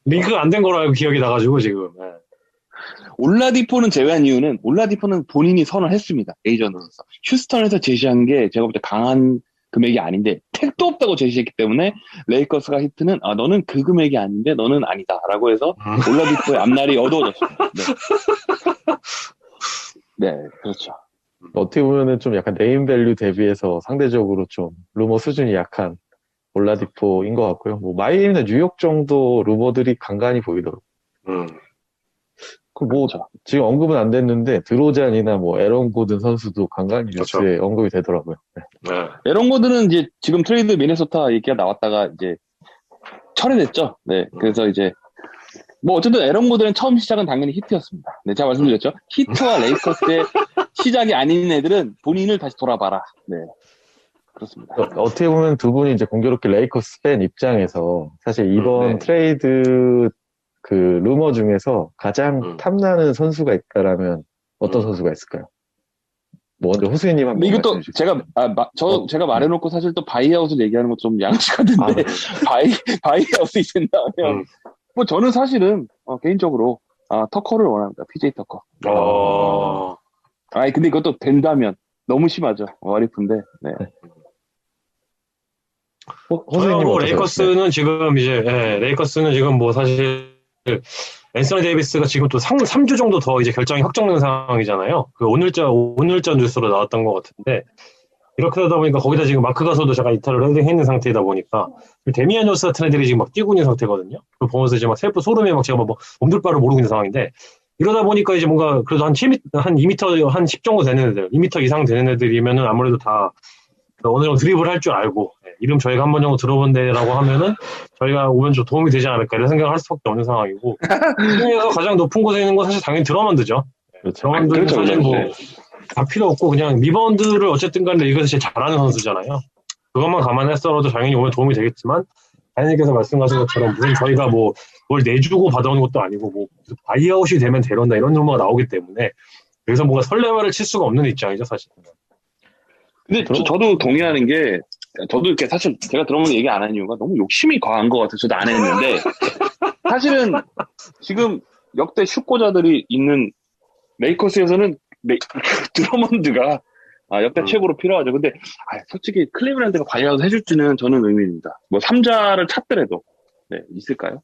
링크가 안 된 거로 알고 기억이 나가지고 지금. 네. 올라디포는 제외한 이유는 올라디포는 본인이 선언을 했습니다. 에이전트로서. 휴스턴에서 제시한 게 제가 볼 때 강한 금액이 아닌데 택도 없다고 제시했기 때문에 레이커스가 히트는 너는 그 금액이 아닌데 너는 아니다 라고 해서 올라디포의 앞날이 어두워졌습니다. 네. 네, 그렇죠. 어떻게 보면은 좀 약간 네임 밸류 대비해서 상대적으로 좀 루머 수준이 약한 올라디포인 것 같고요. 뭐 마이애미나 뉴욕 정도 루머들이 간간히 보이더라고요. 그렇죠. 지금 언급은 안 됐는데 드로잔이나 뭐 에런 고든 선수도 간간히 그렇죠. 뉴스에 언급이 되더라고요. 네. 에런 고든은 이제 지금 트레이드 미네소타 얘기가 나왔다가 이제 철회됐죠. 네. 그래서 이제 뭐 어쨌든 에런 고든은 처음 시작은 당연히 히트였습니다. 네, 제가 말씀드렸죠. 히트와 레이커스의 시작이 아닌 애들은 본인을 다시 돌아봐라. 네. 그렇습니다. 어떻게 보면 두 분이 이제 공교롭게 레이커스 팬 입장에서 사실 이번 트레이드 그 루머 중에서 가장 탐나는 선수가 있다라면 어떤 선수가 있을까요? 뭐 먼저 호수이님 한번 이것도 제가 말해놓고 사실 또 바이아웃을 얘기하는 것 좀 양치가 된데 바이아웃이 된다면 뭐 저는 사실은 개인적으로 터커를 원합니다. PJ 터커. 근데 이것도 된다면 너무 심하죠. 와리프인데. 네. 뭐 레이커스는 지금 이제 레이커스는 지금 뭐 사실 앤서니 데이비스가 지금 또 3주 정도 더 이제 결정이 확정된 상황이잖아요. 그 오늘자 뉴스로 나왔던 것 같은데 이렇게 하다 보니까 거기다 지금 마크 가서도 잠깐 이탈을 해 있는 상태이다 보니까 데미안 요스 같은 애들이 지금 막 뛰고 있는 상태거든요. 그걸 보면서 이제 막 세포 소름에 막 제가 뭐 몸둘바를 모르고 있는 상황인데 이러다 보니까 이제 뭔가 그래도 한 2m 한 10 정도 되는 애들, 2m 이상 되는 애들이면은 아무래도 다 어느 정도 드리블 할 줄 알고 이름 저희가 한번 정도 들어본 데라고 하면은 저희가 오면 좀 도움이 되지 않을까 이런 생각을 할 수밖에 없는 상황이고 그 중에서 가장 높은 곳에 있는 건 사실 당연히 드러먼드죠. 드러먼드는 사실 뭐 다 필요 없고 그냥 리바운드를 어쨌든 간에 이것을 제일 잘하는 선수잖아요. 그것만 감안했어도 당연히 오면 도움이 되겠지만 다현님께서 말씀하신 것처럼 무슨 저희가 뭐 뭘 내주고 받아오는 것도 아니고 뭐 바이아웃이 되면 데려온다 이런 루머가 나오기 때문에 여기서 뭔가 설레발을 칠 수가 없는 입장이죠 사실. 근데 저도 동의하는 게 저도 이렇게 사실 제가 들어본 얘기 안 한 이유가 너무 욕심이 과한 것 같아서 저도 안 했는데 사실은 지금 역대 슈퍼자들이 있는 레이커스에서는 드러먼드가 역대 최고로 필요하죠. 근데 솔직히 클리브랜드가 바이아웃 해줄지는 저는 의문입니다. 뭐 3자를 찾더라도 있을까요?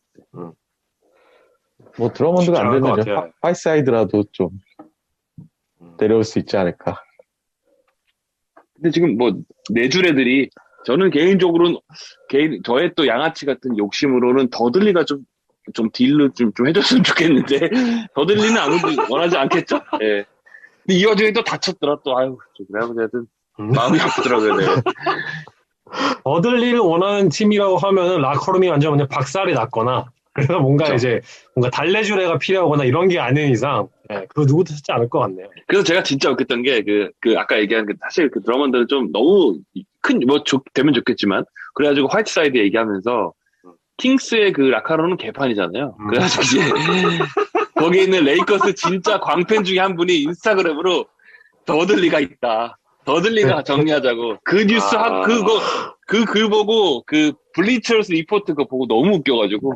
뭐 드러먼드가 안 되면 하이사이드라도 좀 내려올 수 있지 않을까. 근데 지금 뭐 내줄 애들이 저는 개인적으로는 저의 또 양아치 같은 욕심으로는 더들리가 좀 딜로 좀 해줬으면 좋겠는데 더들리는 아무도 원하지 않겠죠? 예. 근데 이 와중에 또 다쳤더라 또 그래가지고 하여튼 마음이 아프더라고요. 네. 더들리를 원하는 팀이라고 하면은 라커룸이 완전 그냥 박살이 났거나 그래서 뭔가 그렇죠. 이제 뭔가 달래줄 애가 필요하거나 이런 게 아닌 이상 그거 누구도 찾지 않을 것 같네요. 그래서 제가 진짜 웃겼던 게 그 아까 얘기한 사실 그 드러먼드는 좀 너무 되면 좋겠지만 그래가지고 화이트사이드 얘기하면서 킹스의 그 라카로는 개판이잖아요. 그래가지고 이제 거기에 있는 레이커스 진짜 광팬 중에 한 분이 인스타그램으로 더들리가 있다. 더들리가 정리하자고 그 뉴스 그 글 보고 그 블리처스 리포트 그거 보고 너무 웃겨가지고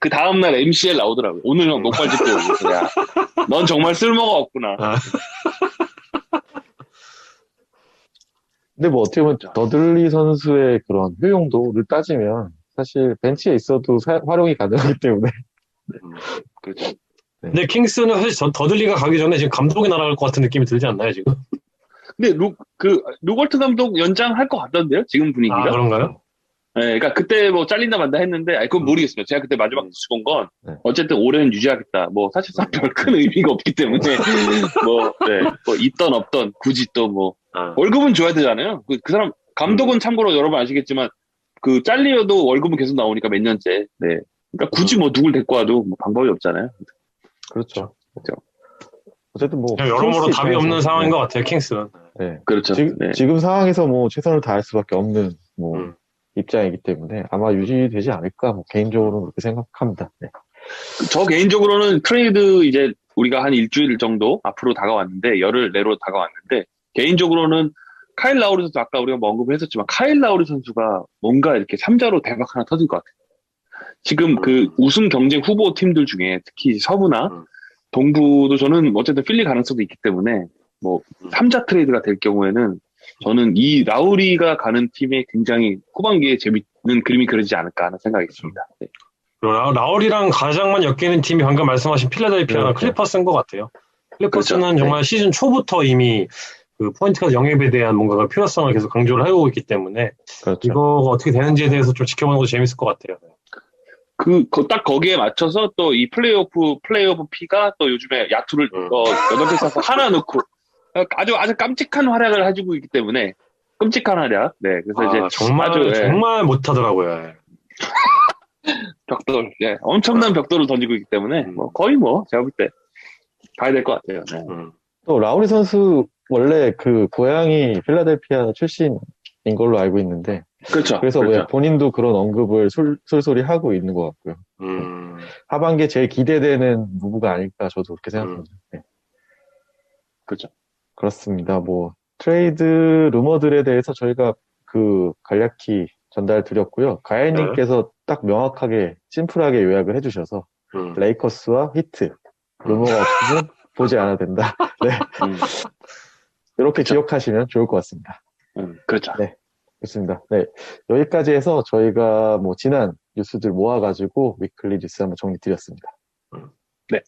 그 다음날 MCL 나오더라고요. 오늘 형 녹발 짓고 오고 넌 정말 쓸모가 없구나. 근데 뭐 어떻게 보면 더들리 선수의 그런 효용도를 따지면 사실 벤치에 있어도 활용이 가능하기 때문에 그렇죠. 네. 근데 킹스는 사실 더들리가 가기 전에 지금 감독이 날아갈 것 같은 느낌이 들지 않나요 지금? 근데 루걸트 감독 연장할 것 같던데요 지금 분위기가? 그런가요? 네, 그러니까 그때 뭐 잘린다 만다 했는데, 그건 모르겠습니다. 제가 그때 마지막 뉴스 본 건 어쨌든 올해는 유지하겠다. 뭐 사실상 별 큰 의미가 없기 때문에 뭐 있던 없던 굳이 또 뭐 월급은 줘야 되잖아요. 그 사람 감독은 참고로 여러분 아시겠지만 그 잘리어도 월급은 계속 나오니까 몇 년째. 네, 그러니까 굳이 뭐 누굴 데리고 와도 뭐 방법이 없잖아요. 그렇죠. 어쨌든 뭐 여러모로 답이 없는 상황인 것 같아요. 킹스는. 네, 그렇죠. 지금 상황에서 뭐 최선을 다할 수밖에 없는 뭐. 입장이기 때문에 아마 유지되지 않을까 뭐 개인적으로는 그렇게 생각합니다. 네. 저 개인적으로는 트레이드 이제 우리가 한 일주일 정도 앞으로 다가왔는데 열흘 내로 다가왔는데 개인적으로는 카일 라우리 선수 아까 우리가 뭐 언급을 했었지만 카일 라우리 선수가 뭔가 이렇게 3자로 대박 하나 터질 것 같아요. 지금 그 우승 경쟁 후보 팀들 중에 특히 서부나 동부도 저는 어쨌든 필리 가능성도 있기 때문에 뭐 3자 트레이드가 될 경우에는 저는 이 라우리가 가는 팀에 굉장히 후반기에 재밌는 그림이 그려지지 않을까 하는 생각이 있습니다. 네. 라울이랑 가장만 엮이는 팀이 방금 말씀하신 필라델피아나 그렇죠. 클리퍼스인 것 같아요. 클리퍼스는 그렇죠. 정말 시즌 초부터 이미 그 포인트 영입에 대한 뭔가 필요성을 계속 강조를 해오고 있기 때문에 그렇죠. 이거가 어떻게 되는지에 대해서 좀 지켜보는 것도 재밌을 것 같아요. 딱 거기에 맞춰서 또 이 플레이오프 P가 또 요즘에 야투를 8개 사서 하나 넣고 아주 깜찍한 활약을 해주고 있기 때문에 끔찍한 활약. 네, 그래서 이제 정말 못하더라고요. 벽돌, 네, 엄청난 벽돌을 던지고 있기 때문에 뭐 거의 제가 볼 때 봐야 될 것 같아요. 네. 또 라우리 선수 원래 그 고향이 필라델피아 출신인 걸로 알고 있는데, 그렇죠. 그래서 그렇죠. 본인도 그런 언급을 술술이 하고 있는 것 같고요. 하반기에 제일 기대되는 무브가 아닐까 저도 그렇게 생각합니다. 네. 그렇죠. 그렇습니다. 뭐 트레이드 루머들에 대해서 저희가 그 간략히 전달 드렸고요. 가야님께서 딱 명확하게 심플하게 요약을 해주셔서 레이커스와 히트 루머가 없으면 보지 않아도 된다. 네. 이렇게 그렇죠. 기억하시면 좋을 것 같습니다. 그렇죠. 네. 좋습니다. 네. 여기까지 해서 저희가 뭐 지난 뉴스들 모아가지고 위클리 뉴스 한번 정리 드렸습니다. 네.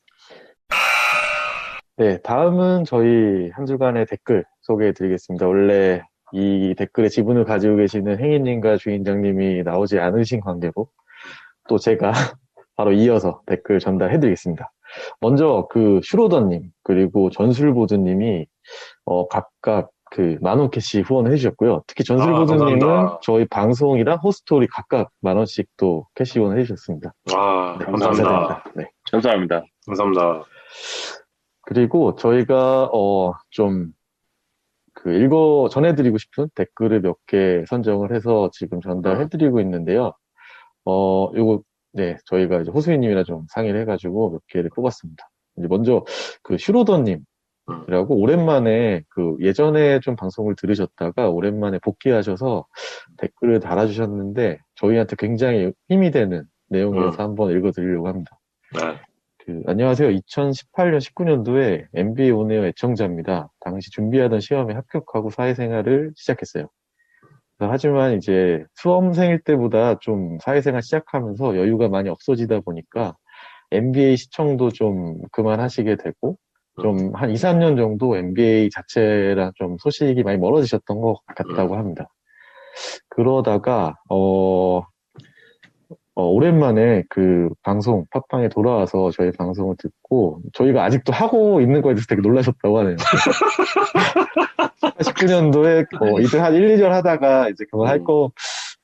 네. 다음은 저희 한 주간의 댓글 소개해 드리겠습니다. 원래 이 댓글의 지분을 가지고 계시는 행인님과 주인장님이 나오지 않으신 관계로 또 제가 바로 이어서 댓글 전달해 드리겠습니다. 먼저 그 슈로더님 그리고 전술보드님이 각각 그 10,000원씩 후원을 해주셨고요. 특히 전술보드님은 저희 방송이랑 호스토리 각각 10,000원씩 또 캐시 후원을 해주셨습니다. 네, 감사합니다. 네. 감사합니다. 감사합니다. 그리고 저희가 좀 그 전해드리고 싶은 댓글을 몇 개 선정을 해서 지금 전달해드리고 있는데요. 요거 네 저희가 이제 호수인님이랑 좀 상의를 해가지고 몇 개를 뽑았습니다. 이제 먼저 그 슈로더님이라고 오랜만에 그 예전에 좀 방송을 들으셨다가 오랜만에 복귀하셔서 댓글을 달아주셨는데 저희한테 굉장히 힘이 되는 내용이어서 한번 읽어드리려고 합니다. 네. 안녕하세요. 2018년, 19년도에 MBA 온에어 애청자입니다. 당시 준비하던 시험에 합격하고 사회생활을 시작했어요. 하지만 이제 수험생일 때보다 좀 사회생활 시작하면서 여유가 많이 없어지다 보니까 MBA 시청도 좀 그만하시게 되고 좀 한 2, 3년 정도 MBA 자체랑 좀 소식이 많이 멀어지셨던 것 같다고 합니다. 그러다가 오랜만에 그 방송, 팟빵에 돌아와서 저희 방송을 듣고, 저희가 아직도 하고 있는 거에 대해서 되게 놀라셨다고 하네요. 19년도에, 이제 한 1, 2년 하다가 이제 그만할 것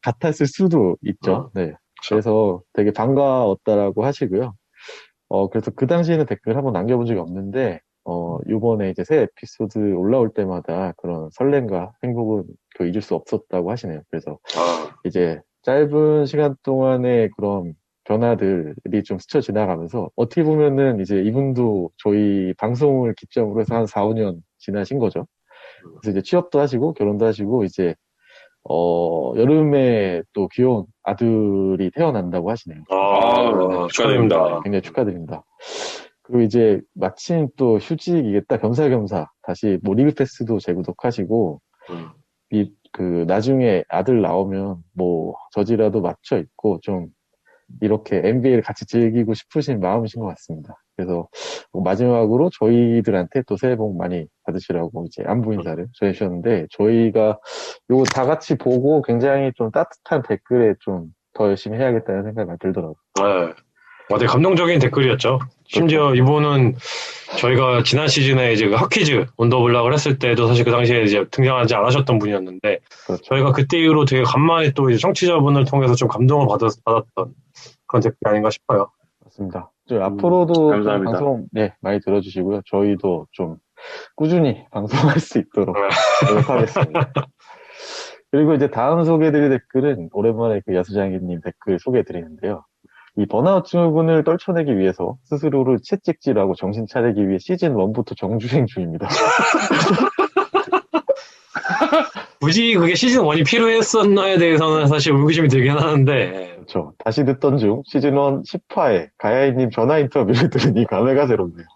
같았을 수도 있죠. 네. 그래서 되게 반가웠다라고 하시고요. 그래서 그 당시에는 댓글 한번 남겨본 적이 없는데, 요번에 이제 새 에피소드 올라올 때마다 그런 설렘과 행복은 잊을 수 없었다고 하시네요. 그래서 이제 짧은 시간 동안에 그런 변화들이 좀 스쳐 지나가면서 어떻게 보면은 이제 이분도 저희 방송을 기점으로 해서 한 4, 5년 지나신 거죠. 그래서 이제 취업도 하시고 결혼도 하시고 이제 여름에 또 귀여운 아들이 태어난다고 하시네요. 네, 축하드립니다. 굉장히 축하드립니다. 그리고 이제 마침 또 휴직이겠다 겸사겸사 다시 뭐 리그 패스도 재구독하시고 나중에 아들 나오면 뭐 저지라도 맞춰 있고 좀 이렇게 NBA를 같이 즐기고 싶으신 마음이신 것 같습니다. 그래서 뭐 마지막으로 저희들한테 또 새해 복 많이 받으시라고 이제 안부 인사를 전해주셨는데 저희가 요거 다 같이 보고 굉장히 좀 따뜻한 댓글에 좀 더 열심히 해야겠다는 생각이 많이 들더라고요. 네. 되게 감동적인 댓글이었죠. 심지어 이분은 저희가 지난 시즌에 이제 그 핫퀴즈 온더블락을 했을 때도 사실 그 당시에 이제 등장하지 않으셨던 분이었는데 그렇죠. 저희가 그때 이후로 되게 간만에 또 이제 청취자분을 통해서 좀 감동을 받았던 그런 댓글이 아닌가 싶어요. 맞습니다. 앞으로도 방송 많이 들어주시고요. 저희도 좀 꾸준히 방송할 수 있도록 노력하겠습니다. 그리고 이제 다음 소개해드릴 댓글은 오랜만에 그 야수장님 댓글 소개해드리는데요. 이 번아웃 증후군을 떨쳐내기 위해서 스스로를 채찍질하고 정신 차리기 위해 시즌 1부터 정주행 중입니다. 굳이 그게 시즌 1이 필요했었나에 대해서는 사실 의구심이 들긴 하는데. 그렇죠. 다시 듣던 중 시즌 1 10화에 가야이님 전화 인터뷰를 들으니 감회가 새롭네요.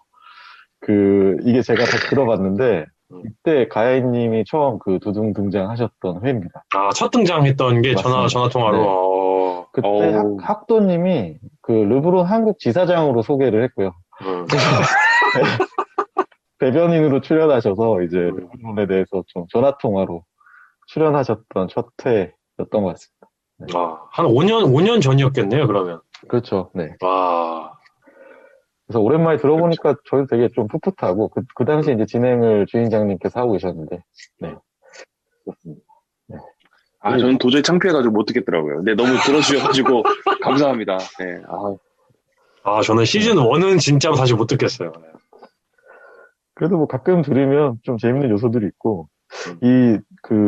이게 제가 다 들어봤는데, 이때 가야이님이 처음 그 두둥 등장하셨던 회입니다. 아, 첫 등장했던 게 맞습니다. 전화 통화로. 그때 학도님이 그 르브론 한국 지사장으로 소개를 했고요. 대변인으로 출연하셔서 이제 르브론에 대해서 좀 전화 통화로 출연하셨던 첫 회였던 것 같습니다. 네. 한 5년 전이었겠네요, 그러면. 그렇죠. 네. 와. 그래서 오랜만에 들어보니까 저희도 되게 좀 풋풋하고, 그 당시 이제 진행을 주인장님께서 하고 계셨는데, 네. 그렇습니다. 네. 저는 도저히 창피해가지고 못 듣겠더라고요. 근데 너무 들어주셔가지고, 감사합니다. 네. 저는 시즌 1은 진짜로 다시 못 듣겠어요. 그래도 뭐 가끔 들으면 좀 재밌는 요소들이 있고,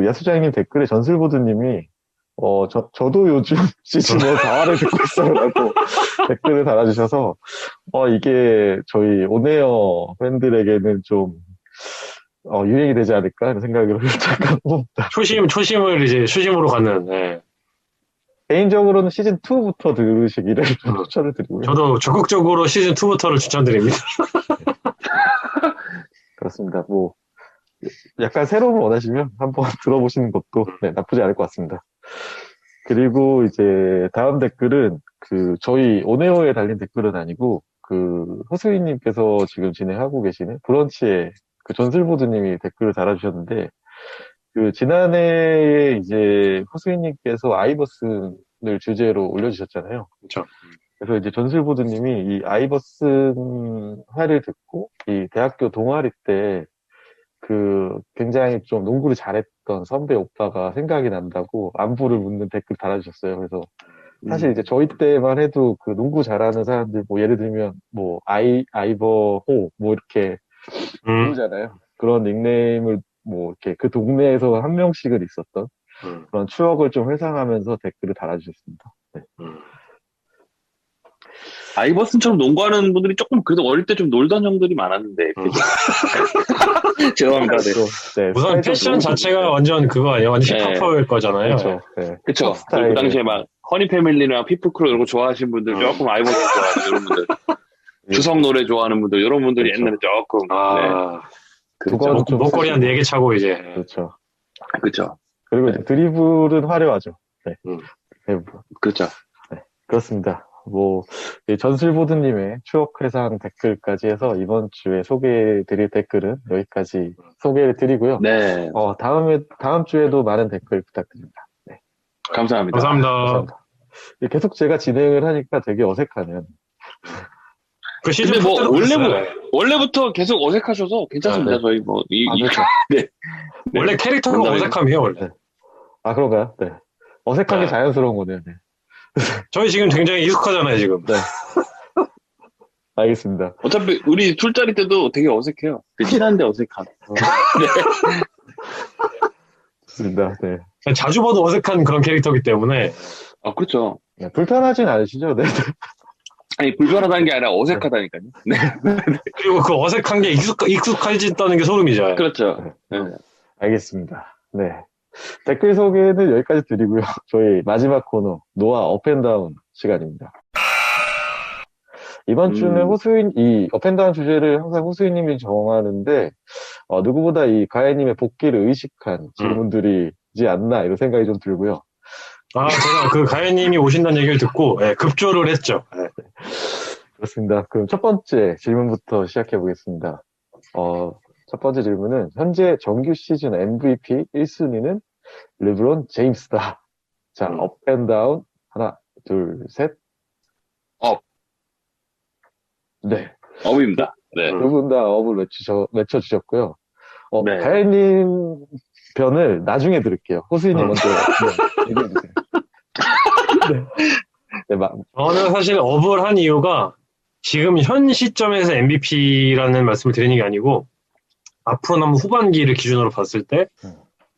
야수장님 댓글에 전슬보드님이, 저도 요즘 시즌 1 4화를 듣고 있어요. 라고 댓글을 달아주셔서, 이게 저희 온에어 팬들에게는 좀, 유행이 되지 않을까? 이런 생각을 잠깐 봅니다. 초심을 이제 수심으로 가는, 네. 개인적으로는 시즌 2부터 들으시기를 추천을 드리고요. 저도 적극적으로 시즌 2부터를 추천드립니다. 그렇습니다. 뭐, 약간 새로움을 원하시면 한번 들어보시는 것도 나쁘지 않을 것 같습니다. 그리고 이제 다음 댓글은 저희 온에어에 달린 댓글은 아니고 허수인님께서 지금 진행하고 계시는 브런치에 전슬보드님이 댓글을 달아주셨는데 지난해에 이제 허수인님께서 아이버슨을 주제로 올려주셨잖아요. 그렇죠. 그래서 이제 전슬보드님이 이 아이버슨 회를 듣고 이 대학교 동아리 때 굉장히 좀 농구를 잘했던 선배 오빠가 생각이 난다고 안부를 묻는 댓글 달아주셨어요. 그래서 사실 이제 저희 때만 해도 농구 잘하는 사람들, 뭐 예를 들면 뭐 아이버호 뭐 이렇게 부르잖아요. 그런 닉네임을 뭐 이렇게 그 동네에서 한 명씩은 있었던 그런 추억을 좀 회상하면서 댓글을 달아주셨습니다. 네. 아이버슨처럼 농구하는 분들이 조금 그래도 어릴 때 좀 놀던 형들이 많았는데. 죄송합니다. 네. 우선 패션 자체가 완전 그거 아니에요? 완전 힙합일 거잖아요. 그렇죠. 네. 그쵸. 그 당시에 막 허니 패밀리나 피플크루 이런 거 좋아하시는 분들 조금 아이버슨 좋아하는 이런 분들. 추석 노래 좋아하는 분들 이런 분들이 옛날에 조금. 목걸이 한 4개 차고 이제. 그렇죠. 그렇죠. 그리고 이제 드리블은 화려하죠. 네. 대부분. 그렇죠. 네. 그렇습니다. 뭐, 전슬보드님의 추억 회상 댓글까지 해서 이번 주에 소개해드릴 댓글은 여기까지 소개를 드리고요. 네. 다음 주에도 많은 댓글 부탁드립니다. 네. 감사합니다. 감사합니다. 계속 제가 진행을 하니까 되게 어색하네요. 근데 뭐, 원래부터 계속 어색하셔서 괜찮습니다. 저희 뭐, 그렇죠. 네. 원래 캐릭터가 어색함이에요, 원래. 네. 그런가요? 네. 어색한 게 자연스러운 거네요. 네. 저희 지금 굉장히 익숙하잖아요, 지금. 네. 알겠습니다. 어차피 우리 술자리 때도 되게 어색해요. 친한데 어색한. 네. 좋습니다. 네. 자주 봐도 어색한 그런 캐릭터이기 때문에. 그렇죠. 네, 불편하진 않으시죠? 네. 아니, 불편하다는 게 아니라 어색하다니까요. 네. 그리고 그 어색한 게 익숙해진다는 게 소름이죠. 그렇죠. 네. 알겠습니다. 네. 댓글 소개는 여기까지 드리고요. 저희 마지막 코너, 노아 업앤다운 시간입니다. 이번 주는 이 업앤다운 주제를 항상 호수인님이 정하는데, 누구보다 이 가야님의 복귀를 의식한 질문들이지 않나, 이런 생각이 좀 들고요. 제가 가야님이 오신다는 얘기를 듣고, 급조를 했죠. 네. 그렇습니다. 그럼 첫 번째 질문부터 시작해 보겠습니다. 첫 번째 질문은, 현재 정규 시즌 MVP 1순위는 르브론 제임스다. 자, 업 앤 다운. 하나, 둘, 셋. 업. 네. 업입니다. 네. 두 분 다 업을 외쳐주셨고요. 네. 가연님 편을 나중에 들을게요. 호수인님 먼저 얘기해주세요. 네. 저는 사실 업을 한 이유가 지금 현 시점에서 MVP라는 말씀을 드리는 게 아니고 앞으로 남은 후반기를 기준으로 봤을 때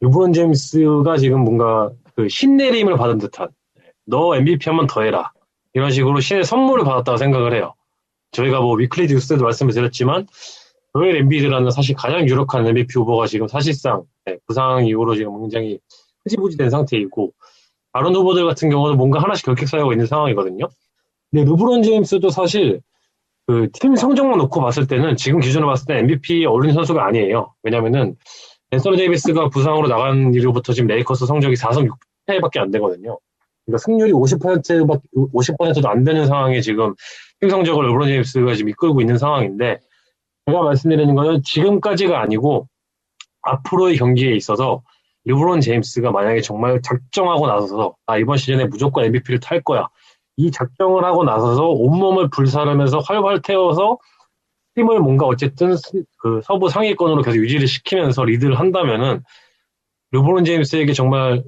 르브론 제임스가 지금 뭔가 신내림을 받은 듯한 너 MVP 한 번 더 해라 이런 식으로 신의 선물을 받았다고 생각을 해요. 저희가 뭐 위클리 뉴스 때도 말씀을 드렸지만 조엘 엠비드라는 사실 가장 유력한 MVP 후보가 지금 사실상 부상 이후로 지금 굉장히 흐지부지된 상태이고 다른 후보들 같은 경우는 뭔가 하나씩 격격사유가 있는 상황이거든요. 근데 르브론 제임스도 사실 그 팀 성적만 놓고 봤을 때는 지금 기준으로 봤을 때 MVP 어울리는 선수가 아니에요. 왜냐면은 앤서니 데이비스가 부상으로 나간 이후부터 지금 레이커스 성적이 4승 6패밖에 안 되거든요. 그러니까 승률이 50%도 안 되는 상황에 지금 팀 성적을 르브론 제임스가 지금 이끌고 있는 상황인데, 제가 말씀드리는 거는 지금까지가 아니고 앞으로의 경기에 있어서 르브론 제임스가 만약에 정말 작정하고 나서서 이번 시즌에 무조건 MVP를 탈 거야, 이 작정을 하고 나서서 온몸을 불사르면서 활활 태워서 팀을 뭔가 어쨌든 그 서부 상위권으로 계속 유지를 시키면서 리드를 한다면은 르브론 제임스에게 정말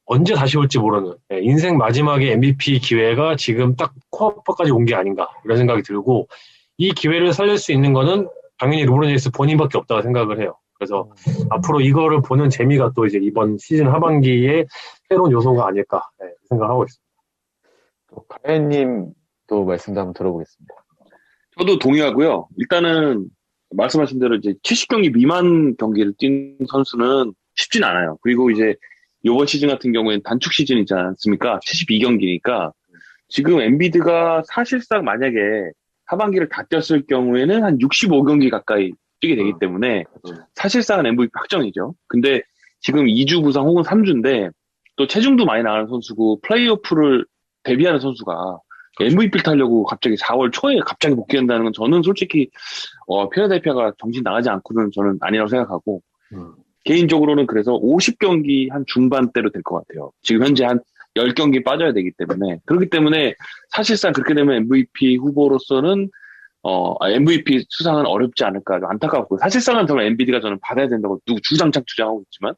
언제 다시 올지 모르는 인생 마지막의 MVP 기회가 지금 딱 코앞까지 온 게 아닌가, 이런 생각이 들고, 이 기회를 살릴 수 있는 거는 당연히 르브론 제임스 본인밖에 없다고 생각을 해요. 그래서 앞으로 이거를 보는 재미가 또 이제 이번 시즌 하반기에 새로운 요소가 아닐까 생각하고 있습니다. 가연님도 말씀도 한번 들어보겠습니다. 저도 동의하고요. 일단은 말씀하신 대로 이제 70경기 미만 경기를 뛴 선수는 쉽진 않아요. 그리고 이제 이번 시즌 같은 경우에는 단축 시즌이지 않습니까? 72경기니까 지금 엔비드가 사실상 만약에 하반기를 다 뛰었을 경우에는 한 65경기 가까이 뛰게 되기 때문에 사실상은 MVP 확정이죠. 근데 지금 2주 부상 혹은 3주인데 또 체중도 많이 나가는 선수고 플레이오프를 데뷔하는 선수가 MVP를 타려고 갑자기 4월 초에 갑자기 복귀한다는 건 저는 솔직히 필라델피아가 정신 나가지 않고는 저는 아니라고 생각하고 개인적으로는 그래서 50경기 한 중반대로 될 것 같아요. 지금 현재 한 10경기 빠져야 되기 때문에, 그렇기 때문에 사실상 그렇게 되면 MVP 후보로서는 MVP 수상은 어렵지 않을까, 안타깝고, 사실상은 저는 엔비디가 저는 받아야 된다고 누구 주장창 주장하고 있지만,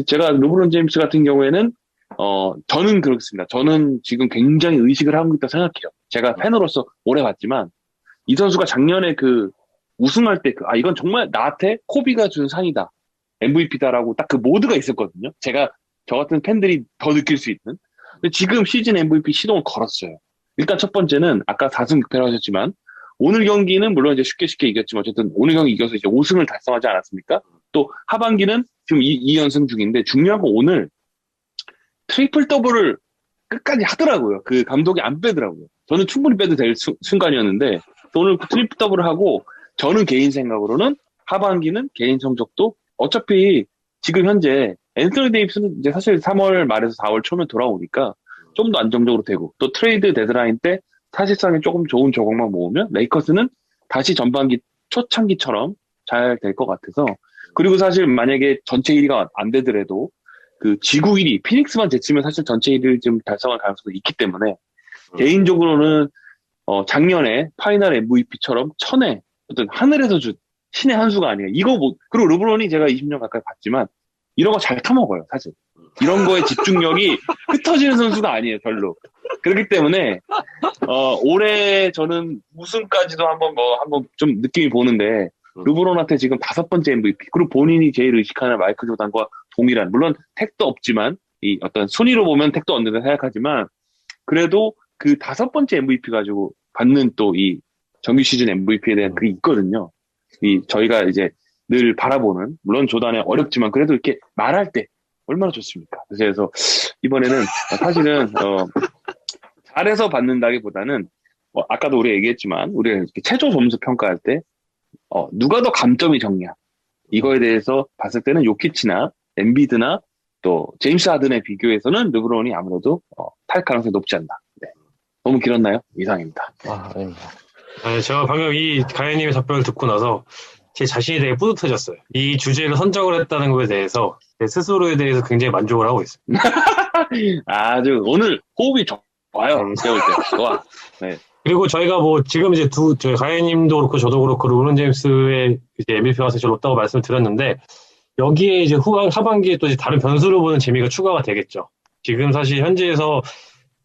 제가 르브론 제임스 같은 경우에는 저는 그렇습니다. 저는 지금 굉장히 의식을 하고 있다고 생각해요. 제가 팬으로서 오래 봤지만 이 선수가 작년에 그 우승할 때 이건 정말 나한테 코비가 준 상이다, MVP다라고 딱 그 모드가 있었거든요. 저 같은 팬들이 더 느낄 수 있는. 근데 지금 시즌 MVP 시동을 걸었어요. 일단 첫 번째는 아까 4승 6패라고 하셨지만 오늘 경기는 물론 이제 쉽게 이겼지만 어쨌든 오늘 경기 이겨서 이제 5승을 달성하지 않았습니까? 또 하반기는 지금 2연승 중인데 중요한 건 오늘 트리플 더블을 끝까지 하더라고요. 그 감독이 안 빼더라고요. 저는 충분히 빼도 될 순간이었는데 오늘 트리플 더블을 하고, 저는 개인 생각으로는 하반기는 개인 성적도 어차피 지금 현재 앤서니 데이비스는 이제 사실 3월 말에서 4월 초면 돌아오니까 좀 더 안정적으로 되고, 또 트레이드 데드라인 때 사실상에 조금 좋은 조각만 모으면 레이커스는 다시 전반기 초창기처럼 잘 될 것 같아서, 그리고 사실 만약에 전체 1위가 안 되더라도 그 지구 1위 피닉스만 제치면 사실 전체 1위를 좀 달성할 가능성이 있기 때문에 개인적으로는 작년에 파이널 MVP처럼 천에 어떤 하늘에서 준 신의 한 수가 아니에요. 그리고 르브론이 제가 20년 가까이 봤지만 이런 거 잘 타먹어요, 사실. 이런 거에 집중력이 흩어지는 선수가 아니에요, 별로. 그렇기 때문에 올해 저는 우승까지도 한번 좀 느낌이 보는데, 르브론한테 지금 5번째 MVP, 그리고 본인이 제일 의식하는 마이클 조단과 동일한, 물론 택도 없지만 이 어떤 순위로 보면 택도 없는다 생각하지만 그래도 그 5번째 MVP 가지고 받는 또 이 정규 시즌 MVP에 대한 그게 있거든요. 저희가 이제 늘 바라보는, 물론 조단에 어렵지만 그래도 이렇게 말할 때 얼마나 좋습니까? 그래서 이번에는 사실은 잘해서 받는다기보다는 아까도 우리가 얘기했지만 우리가 이렇게 최저 점수 평가할 때 누가 더 감점이 적냐, 이거에 대해서 봤을 때는 요키치나 엠비드나 또 제임스 하든에 비교해서는 르브론이 아무래도 탈 가능성이 높지 않나. 네. 너무 길었나요? 이상입니다. 아닙니다. 네, 제가 방금 이 가연님의 답변을 듣고 나서 제 자신이 되게 뿌듯해졌어요. 이 주제를 선정을 했다는 것에 대해서 제 스스로에 대해서 굉장히 만족을 하고 있습니다. 아주 오늘 호흡이 좋아요. 제가 볼 때. 좋아. 네. 그리고 저희가 지금 이제 저희 가연님도 그렇고 저도 그렇고 르브론 제임스의 이제 MVP가 제일 높다고 말씀을 드렸는데, 여기에 이제 하반기에 또 이제 다른 변수를 보는 재미가 추가가 되겠죠. 지금 사실 현지에서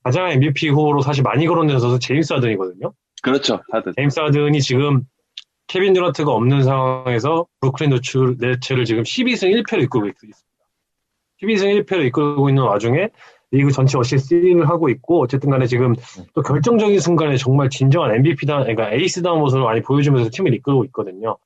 가장 MVP 후보로 사실 많이 거론된 선수 제임스 하든이거든요. 그렇죠, 하든. 제임스 하든이 지금 케빈 듀란트가 없는 상황에서 브루클린 네츠를 지금 12승 1패를 이끌고 있습니다. 12승 1패를 이끌고 있는 와중에 리그 전체 어시스트 1위를 하고 있고, 어쨌든 간에 지금 또 결정적인 순간에 정말 진정한 MVP다, 그러니까 에이스다운 모습을 많이 보여주면서 팀을 이끌고 있거든요.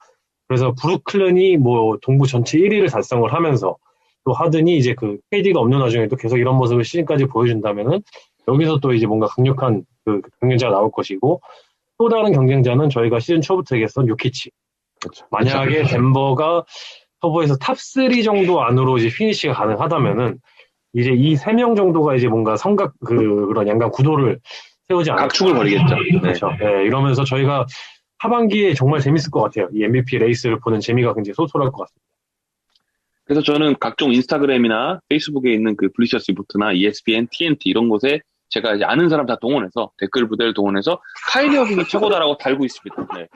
그래서 브루클린이 동부 전체 1위를 달성을 하면서 또 하든이 이제 그 KD가 없는 와중에도 계속 이런 모습을 시즌까지 보여준다면은 여기서 또 이제 뭔가 강력한 그 경쟁자가 나올 것이고, 또 다른 경쟁자는 저희가 시즌 초부터 얘기했던 요키치. 그렇죠. 만약에 덴버가 서부에서 탑3 정도 안으로 이제 피니시가 가능하다면은 이제 이 3명 정도가 이제 뭔가 그런 양강 구도를 세우지 않을까. 각축을 벌이겠죠. 그렇죠. 네, 이러면서 저희가 하반기에 정말 재밌을 것 같아요. 이 MVP 레이스를 보는 재미가 굉장히 솟쏠할 것 같습니다. 그래서 저는 각종 인스타그램이나 페이스북에 있는 그 블리셔스 리포트나 ESPN, TNT 이런 곳에 제가 이제 아는 사람 다 동원해서 댓글 부대를 동원해서 카이리 어빙이 최고다라고 달고 있습니다. 네.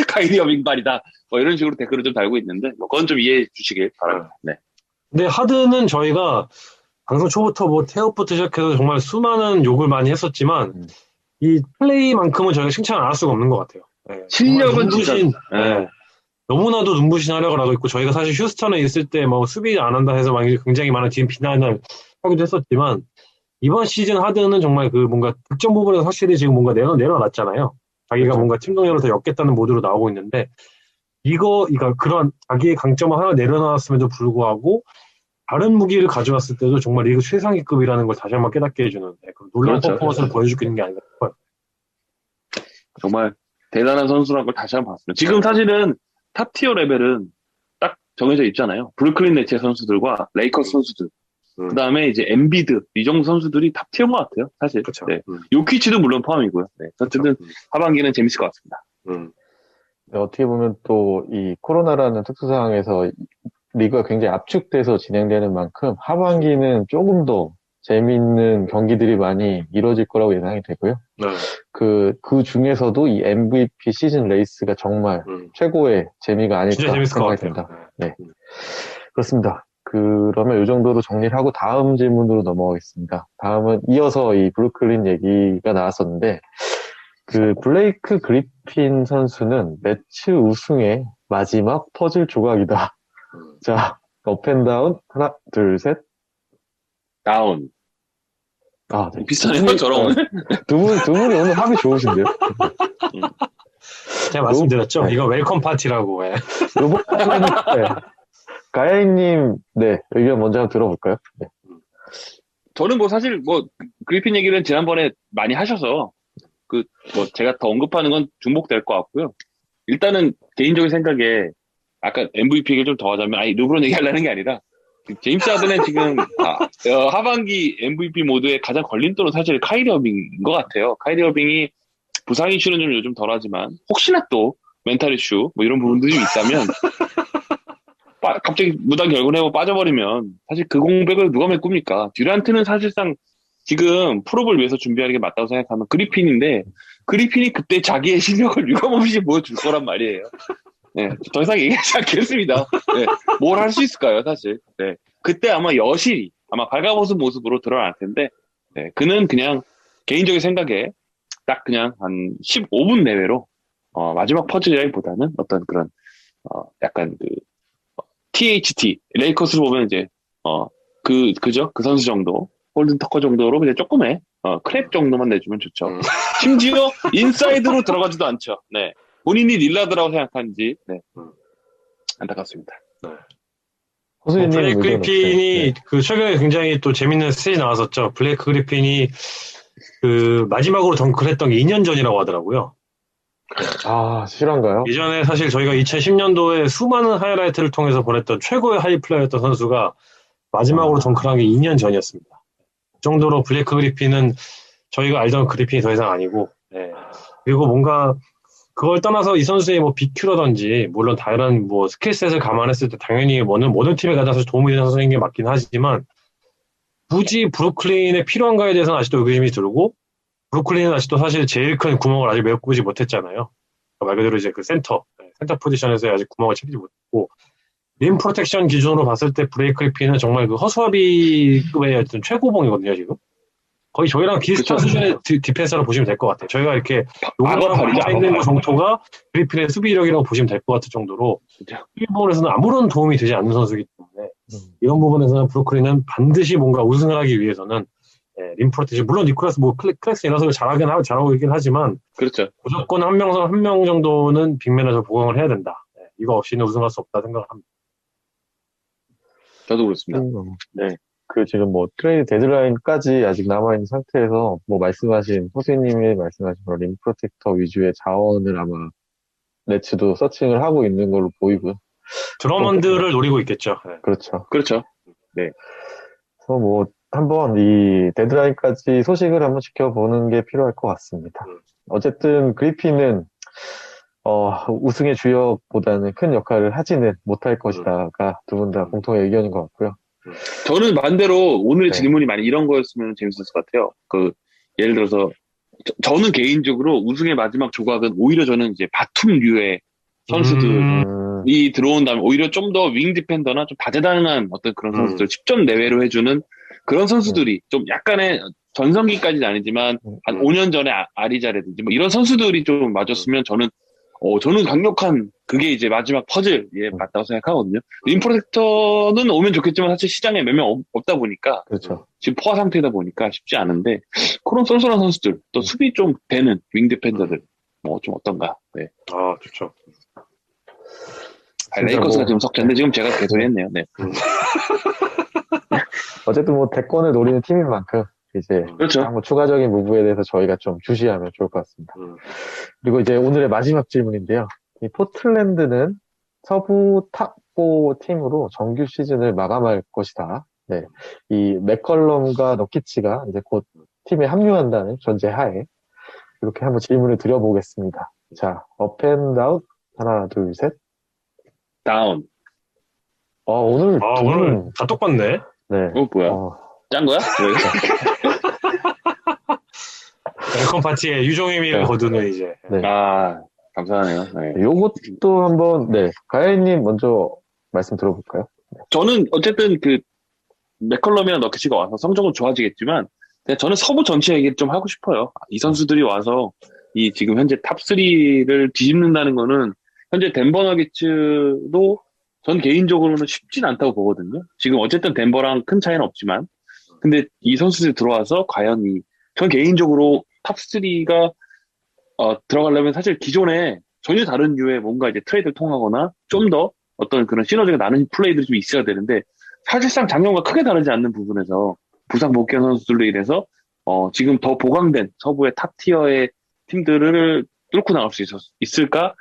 카이리 어빙 말이다. 뭐 이런 식으로 댓글을 좀 달고 있는데 뭐 그건 좀 이해해 주시길 바랍니다. 네. 근데 하드는 저희가 방송 초부터 뭐 태업부터 시작해서 정말 수많은 욕을 많이 했었지만 이 플레이만큼은 저희가 칭찬 안 할 수가 없는 것 같아요. 네. 실력은 진짜 네. 너무나도 눈부신 활약을 하고 있고 저희가 사실 휴스턴에 있을 때 뭐 수비 안 한다 해서 막 굉장히 많은 뒤에 비난을 하기도 했었지만 이번 시즌 하드는 정말 그 뭔가 득점 부분에서 확실히 지금 뭔가 내려놨잖아요. 자기가 그렇죠. 뭔가 팀 동료를 더 엮겠다는 모드로 나오고 있는데 이거 그런 자기의 강점을 하나 내려놨음에도 불구하고 다른 무기를 가져왔을 때도 정말 리그 최상위급이라는 걸 다시 한번 깨닫게 해주는 그런 놀라운 그렇죠. 퍼포먼스를 보여주고 있는 게 아닌가 싶어요. 정말 대단한 선수라는 걸 다시 한번 봤습니다. 지금 사실은 탑티어 레벨은 딱 정해져 있잖아요. 브루클린 네츠의 선수들과 레이커스 선수들. 그 다음에 이제 엔비드, 이 정도 선수들이 탑티어인 것 같아요, 사실. 그렇죠. 네. 요키치도 물론 포함이고요. 네. 어쨌든 하반기는 재밌을 것 같습니다. 네, 어떻게 보면 또 이 코로나라는 특수 상황에서 리그가 굉장히 압축돼서 진행되는 만큼 하반기는 조금 더 재밌는 경기들이 많이 이루어질 거라고 예상이 되고요. 네. 그 중에서도 이 MVP 시즌 레이스가 정말 최고의 재미가 아닐까 생각이 듭니다. 네. 그렇습니다. 그러면 이 정도로 정리를 하고 다음 질문으로 넘어가겠습니다. 다음은 이어서 이 브루클린 얘기가 나왔었는데, 그 블레이크 그리핀 선수는 매치 우승의 마지막 퍼즐 조각이다. 자, 업앤다운 하나, 둘, 셋. 다운. 아, 네. 비슷하네요, 저랑. 두 분이 오늘 합이 좋으신데요? 제가 말씀드렸죠? 네. 이거 웰컴 파티라고. 요번에는, 네. 가야이님, 네, 의견 먼저 한번 들어볼까요? 네. 저는 뭐 사실 그리핀 얘기는 지난번에 많이 하셔서, 제가 더 언급하는 건 중복될 것 같고요. 일단은 개인적인 생각에, 아까 MVP 얘기를 좀 더 하자면, 르브론 얘기하려는 게 아니라, 제임스 하든은 지금, 하반기 MVP 모드에 가장 걸림돌은 사실 카이리 어빙인 것 같아요. 카이리 어빙이 부상 이슈는 좀 요즘 덜 하지만, 혹시나 또 멘탈 이슈, 뭐 이런 부분들이 좀 있다면, 갑자기 무단 결근하고 빠져버리면 사실 그 공백을 누가 메꿉니까? 듀란트는 사실상 지금 프로를 위해서 준비하는 게 맞다고 생각하면 그리핀인데 그리핀이 그때 자기의 실력을 유감없이 보여줄 거란 말이에요. 네, 더 이상 얘기하지 않겠습니다. 네, 뭘 할 수 있을까요, 사실? 네, 그때 아마 여실히 아마 발가벗은 모습으로 드러날 텐데 네, 그는 그냥 개인적인 생각에 딱 그냥 한 15분 내외로 마지막 퍼즐이라기보다는 어떤 그런 약간 THT, 레이커스를 보면 이제, 그죠? 그 선수 정도, 홀든 터커 정도로 그냥 조금의, 크랩 정도만 내주면 좋죠. 심지어, 인사이드로 들어가지도 않죠. 네. 본인이 릴라드라고 생각하는지, 네. 안타깝습니다. 네. 블레이크 그리핀이, 최근에 굉장히 또 재밌는 스테이지 나왔었죠. 블레이크 그리핀이, 마지막으로 덩크를 했던 게 2년 전이라고 하더라고요. 아, 실화인가요? 예전에 사실 저희가 2010년도에 수많은 하이라이트를 통해서 보냈던 최고의 하이플레이였던 선수가 마지막으로 덩크를 한 게 2년 전이었습니다. 그 정도로 블레이크 그리핀은 저희가 알던 그리핀이 더 이상 아니고, 네. 그리고 뭔가 그걸 떠나서 이 선수의 뭐 BQ라든지, 물론 다른 뭐 스킬셋을 감안했을 때 당연히 모든 팀에 가서 도움이 되는 선수인 게 맞긴 하지만, 굳이 브루클린에 필요한가에 대해서는 아직도 의구심이 들고, 브루클린은 아직도 사실 제일 큰 구멍을 아직 메꾸지 못했잖아요. 말 그대로 이제 센터 포지션에서 아직 구멍을 채우지 못했고, 림 프로텍션 기준으로 봤을 때 브레이크 그리핀은 정말 허수아비급의 어떤 최고봉이거든요, 지금. 거의 저희랑 비슷한 수준의 디펜서로 보시면 될 것 같아요. 저희가 이렇게 요거랑 있는 것 정도가 그리핀의 수비력이라고 보시면 될 것 같은 정도로 이 부분에서는 아무런 도움이 되지 않는 선수이기 때문에 이런 부분에서는 브루클린은 반드시 뭔가 우승을 하기 위해서는 림 프로텍션, 물론 니콜라스 클렉스 이런 선수를 잘하고 있긴 하지만 그렇죠. 무조건 한 명 정도는 빅맨에서 보강을 해야 된다. 이거 없이는 우승할 수 없다 생각합니다. 저도 그렇습니다. 네. 지금 뭐 트레이드 데드라인까지 아직 남아있는 상태에서 뭐 호수님이 말씀하신 림 프로텍터 위주의 자원을 아마 네츠도 서칭을 하고 있는 걸로 보이고요. 드러먼드를 노리고 있겠죠. 네. 그렇죠. 네. 그래서 뭐 한번 이 데드라인까지 소식을 한번 지켜보는 게 필요할 것 같습니다. 어쨌든 그리핀은 우승의 주역보다는 큰 역할을 하지는 못할 것이다가 두 분 다 공통의 의견인 것 같고요. 저는 반대로 오늘의 질문이 만약 이런 거였으면 재밌었을 것 같아요. 예를 들어서 저는 개인적으로 우승의 마지막 조각은 오히려 저는 이제 바툼류의 선수들이 들어온다면 오히려 좀 더 윙 디펜더나 좀 다재다능한 어떤 그런 선수들 10점 내외로 해주는 그런 선수들이 좀 약간의 전성기까지는 아니지만 한 5년 전에 아리자라든지 뭐 이런 선수들이 좀 맞았으면 저는 강력한 그게 이제 마지막 퍼즐에 맞다고 생각하거든요. 림 프로텍터는 오면 좋겠지만 사실 시장에 몇 명 없다 보니까 그렇죠. 지금 포화 상태다 보니까 쉽지 않은데 그런 쏠쏠한 선수들 또 수비 좀 되는 윙 디펜더들 뭐 좀 어떤가. 네. 아 좋죠. 레이커스가 지금 석자인데 지금 제가 개소리했네요. 네. 어쨌든 뭐 대권을 노리는 팀인 만큼 이제 그렇죠. 뭐 추가적인 무브에 대해서 저희가 좀 주시하면 좋을 것 같습니다. 그리고 이제 오늘의 마지막 질문인데요. 이 포틀랜드는 서부 탑4 팀으로 정규 시즌을 마감할 것이다. 네. 이 맥컬럼과 너키치가 이제 곧 팀에 합류한다는 전제하에 이렇게 한번 질문을 드려보겠습니다. 자, 업앤다운 하나, 둘, 셋. 다운. 오늘 오늘 다 똑같네. 네. 뭐야? 짠 거야? 웰컴 파티에 유종의미를 거두는 이제. 네. 감사하네요. 네. 요것도 한번, 가야님 먼저 말씀 들어볼까요? 저는 어쨌든 맥컬럼이랑 너키치가 와서 성적은 좋아지겠지만, 저는 서부 전체 얘기를 좀 하고 싶어요. 이 선수들이 와서 이 지금 현재 탑3를 뒤집는다는 거는 현재 덴버 너기츠도 전 개인적으로는 쉽진 않다고 보거든요. 지금 어쨌든 덴버랑 큰 차이는 없지만, 근데 이 선수들이 들어와서 과연 전 개인적으로 탑3가 들어가려면 사실 기존에 전혀 다른 류의 뭔가 이제 트레이드를 통하거나 좀 더 어떤 그런 시너지가 나는 플레이들이 좀 있어야 되는데 사실상 작년과 크게 다르지 않는 부분에서 부상 복귀한 선수들로 인해서 지금 더 보강된 서부의 탑 티어의 팀들을 뚫고 나갈 수 있을까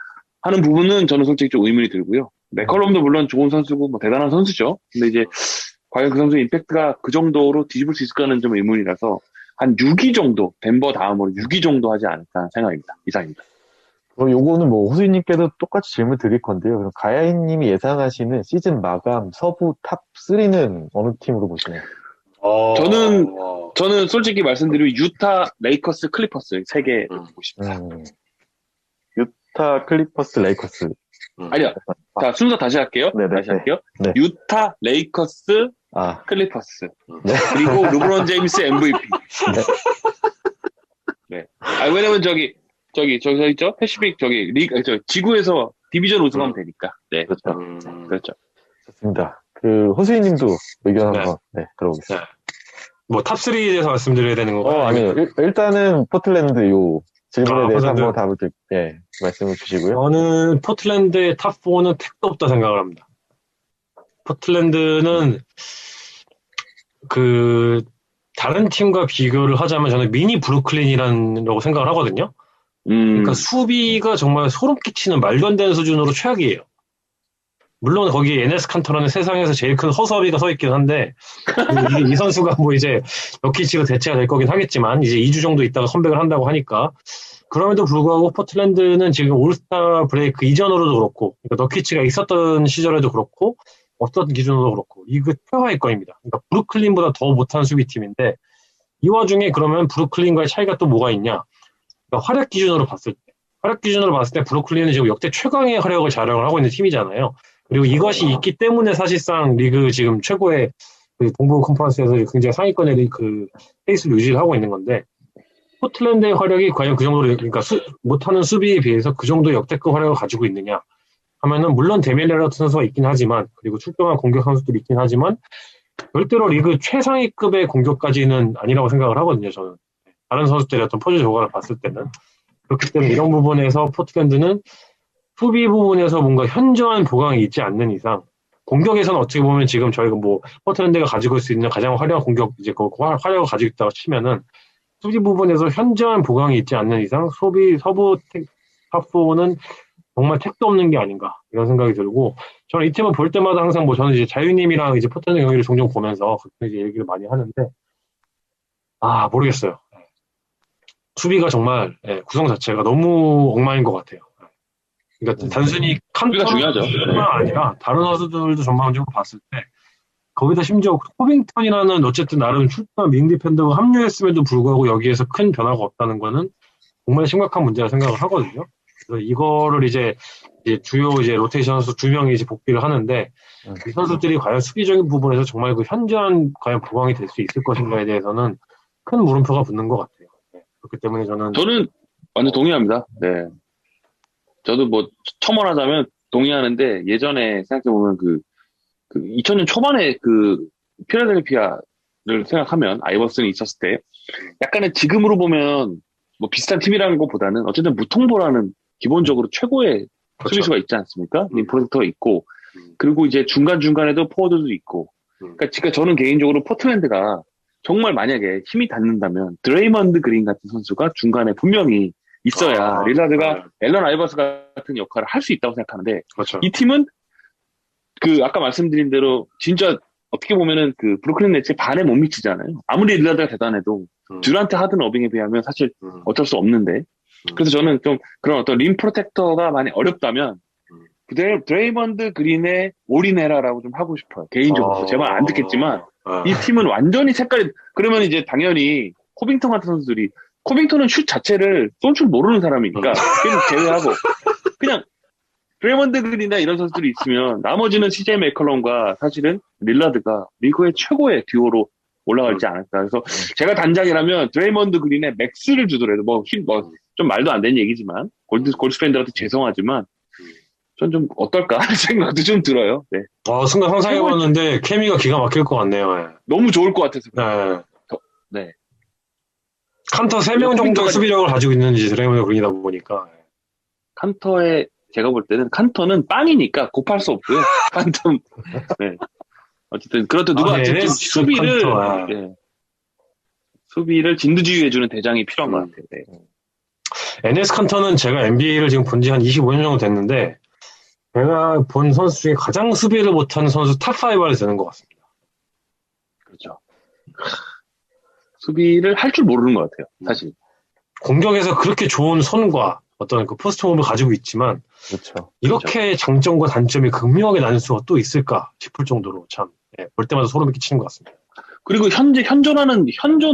하는 부분은 저는 솔직히 좀 의문이 들고요. 맥컬럼도 물론 좋은 선수고 뭐 대단한 선수죠. 근데 이제 과연 그 선수의 임팩트가 그 정도로 뒤집을 수 있을까는 좀 의문이라서 한 6위 정도, 덴버 다음으로 6위 정도 하지 않을까 생각입니다. 이상입니다. 요거는 뭐 호수님께도 똑같이 질문 드릴 건데요. 그럼 가야이님이 예상하시는 시즌 마감 서부 탑 3는 어느 팀으로 보시나요? 저는 솔직히 말씀드리면 유타, 레이커스, 클리퍼스 3개 보고 싶습니다. 유타, 클리퍼스, 레이커스. 아니요. 자, 순서 다시 할게요. 다시 할게요. 네. 유타, 레이커스, 클리퍼스. 네. 그리고 르브론 제임스 MVP. 네. 왜냐면 저기 있죠? 패시픽 지구에서 디비전 우승하면 되니까. 네. 그렇죠. 좋습니다. 호수희님도 의견 한번 들어보겠습니다. 뭐 탑3에 대해서 말씀드려야 되는 건가요? 아니요. 일단은 포틀랜드 질문에 대해서 한번 답을 말씀을 주시고요. 저는 포틀랜드의 탑4는 택도 없다 생각을 합니다. 포틀랜드는 다른 팀과 비교를 하자면 저는 미니 브루클린이라고 생각을 하거든요. 그러니까 수비가 정말 소름 끼치는 말도 안 되는 수준으로 최악이에요. 물론 거기 에네스 칸터라는 세상에서 제일 큰 허수아비가 서 있긴 한데 이 선수가 뭐 이제 너키치가 대체가 될 거긴 하겠지만 이제 2주 정도 있다가 컴백을 한다고 하니까 그럼에도 불구하고 포틀랜드는 지금 올스타 브레이크 이전으로도 그렇고 그러니까 너키치가 있었던 시절에도 그렇고 없었던 기준으로도 그렇고 이거 최하위권입니다. 그러니까 브루클린보다 더 못한 수비팀인데 이 와중에 그러면 브루클린과의 차이가 또 뭐가 있냐? 그러니까 활약 기준으로 봤을 때 브루클린은 지금 역대 최강의 활약을 자랑을 하고 있는 팀이잖아요. 그리고 이것이 있기 때문에 사실상 리그 지금 최고의 동부 컨퍼런스에서 굉장히 상위권의 페이스를 유지를 하고 있는 건데 포틀랜드의 활약이 과연 그 정도로 그러니까 못하는 수비에 비해서 그 정도의 역대급 활약을 가지고 있느냐 하면은 물론 데미안 같은 선수가 있긴 하지만 그리고 출중한 공격 선수들이 있긴 하지만 절대로 리그 최상위급의 공격까지는 아니라고 생각을 하거든요. 저는 다른 선수들의 어떤 포즈 조각을 봤을 때는 그렇기 때문에 이런 부분에서 포틀랜드는 수비 부분에서 뭔가 현저한 보강이 있지 않는 이상 공격에서는 어떻게 보면 지금 저희가 뭐 포틀랜드가 가지고 있을 수 있는 가장 화려한 공격 이제 그 화력을 가지고 있다고 치면은 수비 부분에서 현저한 보강이 있지 않는 이상 서부 탑4는 정말 택도 없는 게 아닌가 이런 생각이 들고 저는 이 팀을 볼 때마다 항상 뭐 저는 이제 자유님이랑 이제 포틀랜드 경기를 종종 보면서 이제 얘기를 많이 하는데 모르겠어요. 수비가 정말 구성 자체가 너무 엉망인 것 같아요. 그러니까 단순히 칸터뿐만 아니라 다른 선수들도 전반적으로 봤을 때 거기다 심지어 코빙턴이라는 어쨌든 나름 출중한 윙 디펜더가 합류했음에도 불구하고 여기에서 큰 변화가 없다는 거는 정말 심각한 문제라 생각을 하거든요. 그래서 이거를 이제 주요 이제 로테이션 선수 2명이 이제 복귀를 하는데 이 선수들이 과연 수비적인 부분에서 정말 그 현저한 과연 보강이 될 수 있을 것인가에 대해서는 큰 물음표가 붙는 것 같아요. 그렇기 때문에 저는 완전 동의합니다. 네. 저도 뭐 첨언하자면 동의하는데 예전에 생각해보면 그 2000년 초반에 그 필라델피아를 생각하면 아이버슨이 있었을 때 약간은 지금으로 보면 뭐 비슷한 팀이라는 것보다는 어쨌든 무통보라는 기본적으로 최고의 그렇죠. 수비수가 있지 않습니까? 프로젝터가 있고 그리고 이제 중간중간에도 포워드도 있고 그러니까 저는 개인적으로 포틀랜드가 정말 만약에 힘이 닿는다면 드레이먼드 그린 같은 선수가 중간에 분명히 있어야 릴라드가 앨런 아이버스 같은 역할을 할 수 있다고 생각하는데 그렇죠. 이 팀은 그 아까 말씀드린 대로 진짜 어떻게 보면은 그 브루클린 네츠의 반에 못 미치잖아요. 아무리 릴라드가 대단해도 듀란트 하든 어빙에 비하면 사실 어쩔 수 없는데 그래서 저는 좀 그런 어떤 림 프로텍터가 많이 어렵다면 드레이먼드 그린에 올인해라라고 좀 하고 싶어요. 개인적으로 제 말 안 듣겠지만 이 팀은 완전히 색깔이 그러면 이제 당연히 코빙턴 같은 선수들이 코빙턴은 슛 자체를 쏠 줄 모르는 사람이니까 계속 제외하고 그냥 드레이먼드 그린이나 이런 선수들이 있으면 나머지는 CJ 맥컬럼과 사실은 릴라드가 리그의 최고의 듀오로 올라갈지 않을까. 그래서 제가 단장이라면 드레이먼드 그린에 맥스를 주더라도 좀 말도 안 되는 얘기지만 골스 팬들한테 죄송하지만 전 좀 어떨까 하는 생각도 좀 들어요. 네. 순간 상상해봤는데 케미가 기가 막힐 것 같네요. 네. 너무 좋을 것 같아서. 네. 칸터 3명 정도의 수비력을 가지고 있는지 드레이먼드 그린이다 보니까. 칸터의 제가 볼 때는 칸터는 빵이니까 곱할 수 없고요. 칸터. 네. 어쨌든 그렇다 누가 어쨌든 수비를 진두지휘해주는 대장이 필요한 것 같아요. 네. NS 칸터는 제가 NBA를 지금 본 지 한 25년 정도 됐는데 제가 본 선수 중에 가장 수비를 못하는 선수 탑5 안에 드는 것 같습니다. 그렇죠. 수비를 할 줄 모르는 것 같아요. 사실. 공격에서 그렇게 좋은 손과 어떤 그 포스트 홈을 가지고 있지만 그렇죠. 이렇게 장점과 단점이 극명하게 나눌 수가 또 있을까 싶을 정도로 참 볼 때마다 소름이 끼치는 것 같습니다. 그리고 현존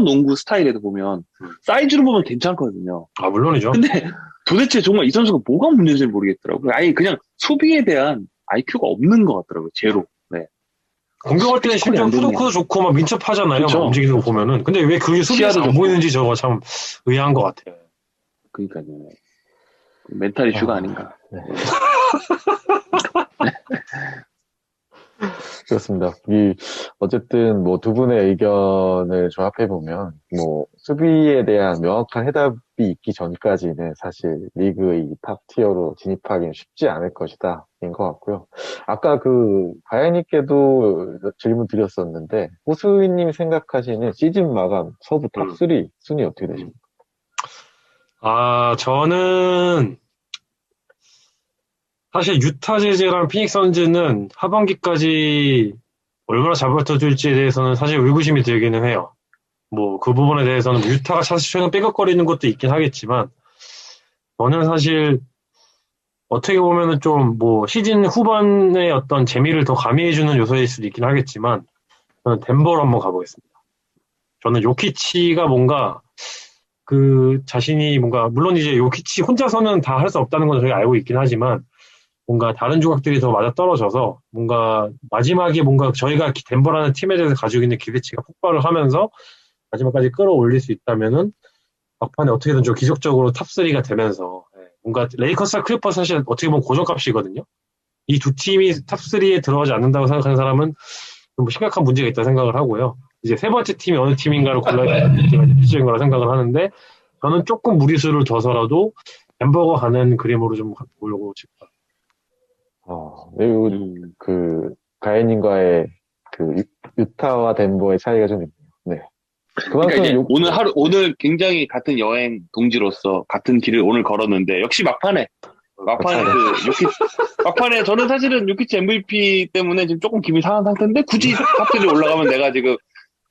농구 스타일에도 보면 사이즈로 보면 괜찮거든요. 물론이죠. 근데 도대체 정말 이 선수가 뭐가 문제인지 모르겠더라고요. 아예 그냥 수비에 대한 IQ가 없는 것 같더라고요. 제로. 네. 공격할 때는 심지어 푸드코도 좋고 막 민첩하잖아요. 그렇죠. 움직이는 거 보면은. 근데 왜 그게 수비에서 안 보이는지 저거 참 의아한 것 같아요. 그러니까요. 멘탈 이슈가 아닌가. 네. 그렇습니다. 어쨌든 뭐 두 분의 의견을 조합해 보면 뭐 수비에 대한 명확한 해답이 있기 전까지는 사실 리그의 탑 티어로 진입하기는 쉽지 않을 것이다 인 것 같고요. 아까 가야님께도 질문 드렸었는데 호수인님이 생각하시는 시즌 마감 서부 탑3 순위 어떻게 되십니까? 저는 사실 유타 재즈랑 피닉스 선즈는 하반기까지 얼마나 잘 버텨줄지에 대해서는 사실 의구심이 들기는 해요. 뭐 그 부분에 대해서는 유타가 사실 최근 삐걱거리는 것도 있긴 하겠지만 저는 사실 어떻게 보면은 좀 뭐 시즌 후반의 어떤 재미를 더 가미해주는 요소일 수도 있긴 하겠지만 저는 덴버로 한번 가보겠습니다. 저는 요키치가 뭔가 그 자신이 뭔가 물론 이제 요키치 혼자서는 다 할 수 없다는 건 저희가 알고 있긴 하지만 뭔가 다른 조각들이 더 맞아떨어져서 뭔가 마지막에 뭔가 저희가 덴버라는 팀에 대해서 가지고 있는 기대치가 폭발을 하면서 마지막까지 끌어올릴 수 있다면은 막판에 어떻게든 좀 기적적으로 탑3가 되면서 뭔가 레이커스와 클리퍼스 사실 어떻게 보면 고정값이거든요. 이 두 팀이 탑3에 들어가지 않는다고 생각하는 사람은 좀 심각한 문제가 있다고 생각을 하고요. 이제 세 번째 팀이 어느 팀인가를 골라야 되는 문제가 필수적인 거라 생각을 하는데 저는 조금 무리수를 둬서라도 덴버가 가는 그림으로 좀 보려고 싶어요. 매우 가해님과의 그 유타와 덴버의 차이가 좀 있네요. 네. 그러니까 이제 오늘 굉장히 같은 여행 동지로서 같은 길을 오늘 걸었는데 역시 막판에 막판에 저는 사실은 요키치 MVP 때문에 지금 조금 기분이 상한 상태인데 굳이 탑3에 올라가면 내가 지금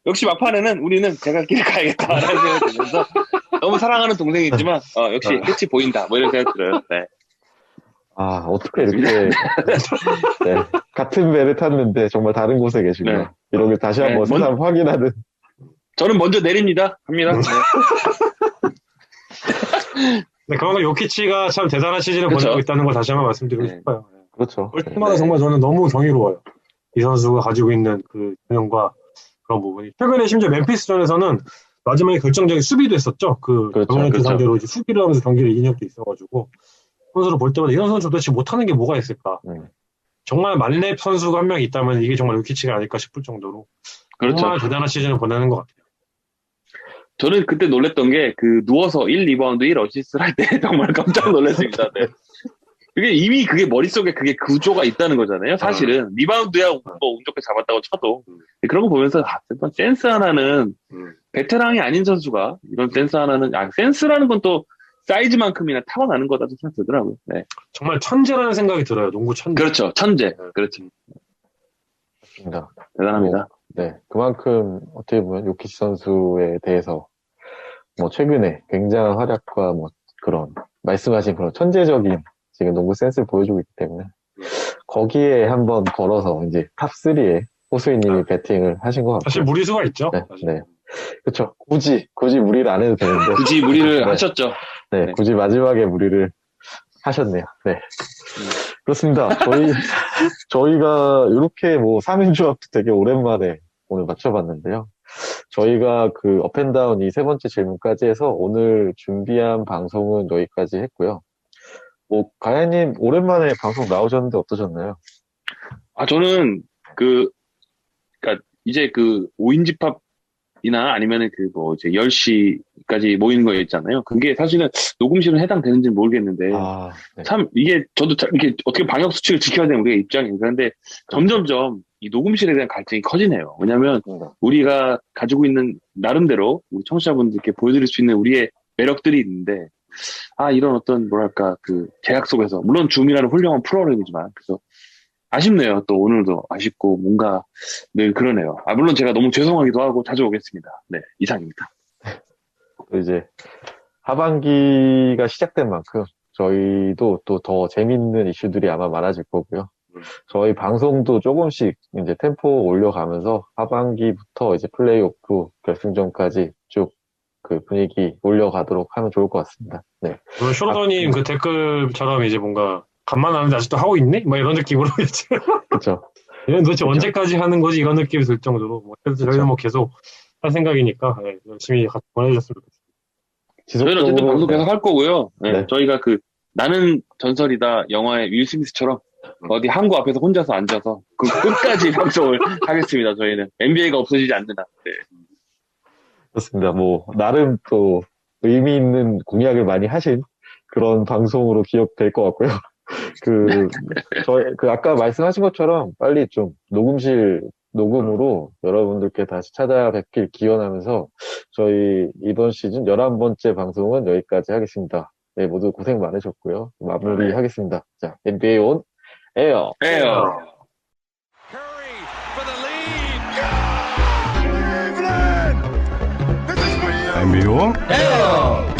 역시 막판에는 우리는 제가 길을 가야겠다라는 생각이 들면서 너무 사랑하는 동생이지만 역시 끝이 보인다 뭐 이런 생각이 들어요. 네. 아 어떻게 이렇게 네. 같은 배를 탔는데 정말 다른 곳에 계시구나. 네. 이런 걸 다시 한번 새삼 확인하는. 저는 먼저 내립니다. 갑니다. 네, 그만큼 요키치가 참 대단한 시즌을 그렇죠. 보내고 있다는 걸 다시 한번 말씀드리고 싶어요. 그렇죠. 올 때마다 정말 저는 너무 정의로워요. 이 선수가 가지고 있는 그 전형과 그런 부분이. 최근에 심지어 멤피스전에서는 마지막에 결정적인 수비도 했었죠. 그렇죠. 상대로 이제 수비를 하면서 경기를 이긴 적도 있어가지고 선수를 볼 때마다 이런 선수 도대체 못하는 게 뭐가 있을까. 정말 만렙 선수가 한 명 있다면 이게 정말 요키치가 아닐까 싶을 정도로 그렇죠. 정말 대단한 시즌을 보내는 것 같아요. 저는 그때 놀랬던 게 누워서 1 리바운드 1 어시스트를 할 때 정말 깜짝 놀랐습니다. 네. 이미 그게 머릿속에 그게 구조가 있다는 거잖아요. 사실은 리바운드야 뭐 운 좋게 잡았다고 쳐도 그런 거 보면서 센스 하나는 베테랑이 아닌 선수가 이런 센스 하나는 센스라는 건 또 사이즈만큼이나 타고나는 거다도 생각 들더라고요. 네. 정말 천재라는 생각이 들어요. 농구 천재. 그렇죠. 천재. 그렇죠. 맞습니다. 대단합니다. 네. 그만큼 어떻게 보면 요키치 선수에 대해서 최근에 굉장한 활약과 그런 말씀하신 그런 천재적인 지금 농구 센스를 보여주고 있기 때문에 거기에 한번 걸어서 이제 탑3에 호수이님이 배팅을 하신 것 같아요. 사실 무리수가 있죠. 네. 네. 그렇죠. 굳이 무리를 안 해도 되는데. 굳이 무리를 하셨죠. 네. 네. 굳이 마지막에 무리를 하셨네요. 네. 그렇습니다. 저희가 이렇게 3인 조합도 되게 오랜만에 오늘 맞춰봤는데요. 저희가 업앤다운 이 세 번째 질문까지 해서 오늘 준비한 방송은 여기까지 했고요. 가야님 오랜만에 방송 나오셨는데 어떠셨나요? 저는 그러니까 이제 5인 집합이나 아니면은 이제 10시까지 모이는 거 있잖아요. 그게 사실은 녹음실은 해당되는지는 모르겠는데 네. 참 이게 저도 이게 어떻게 방역 수칙을 지켜야 되는 우리가 입장이에요. 그런데 점점점 이 녹음실에 대한 갈등이 커지네요. 왜냐하면 우리가 가지고 있는 나름대로 우리 청취자분들께 보여드릴 수 있는 우리의 매력들이 있는데 이런 어떤 뭐랄까 제약 속에서 물론 줌이라는 훌륭한 프로그램이지만 그래서 아쉽네요. 또 오늘도 아쉽고 뭔가 늘 그러네요. 물론 제가 너무 죄송하기도 하고 자주 오겠습니다. 네, 이상입니다. 이제 하반기가 시작된 만큼 저희도 또 더 재밌는 이슈들이 아마 많아질 거고요. 저희 방송도 조금씩 이제 템포 올려가면서 하반기부터 이제 플레이오프 결승전까지 쭉 분위기 올려가도록 하면 좋을 것 같습니다. 네. 쇼로더님 댓글처럼 이제 뭔가 간만 하는데 아직도 하고 있네? 이런 느낌으로 이제. 그렇죠. 이건 도대체 언제까지 하는 거지? 이런 느낌이 들 정도로. 그래서 저희는 계속 할 생각이니까 열심히 같이 보내주셨으면 좋겠습니다. 저희는 어쨌든 방송 계속 할 거고요. 네. 저희가 나는 전설이다 영화의 윌 스미스처럼 어디 항구 앞에서 혼자서 앉아서 끝까지 방송을 하겠습니다. 저희는 NBA가 없어지지 않는 한. 네. 그렇습니다. 나름 또 의미 있는 공약을 많이 하신 그런 방송으로 기억될 것 같고요. 저희 아까 말씀하신 것처럼 빨리 좀 녹음으로 여러분들께 다시 찾아뵙길 기원하면서 저희 이번 시즌 11번째 방송은 여기까지 하겠습니다. 네, 모두 고생 많으셨고요. 마무리하겠습니다. 자, NBA 온 에어. NBA 온 에어.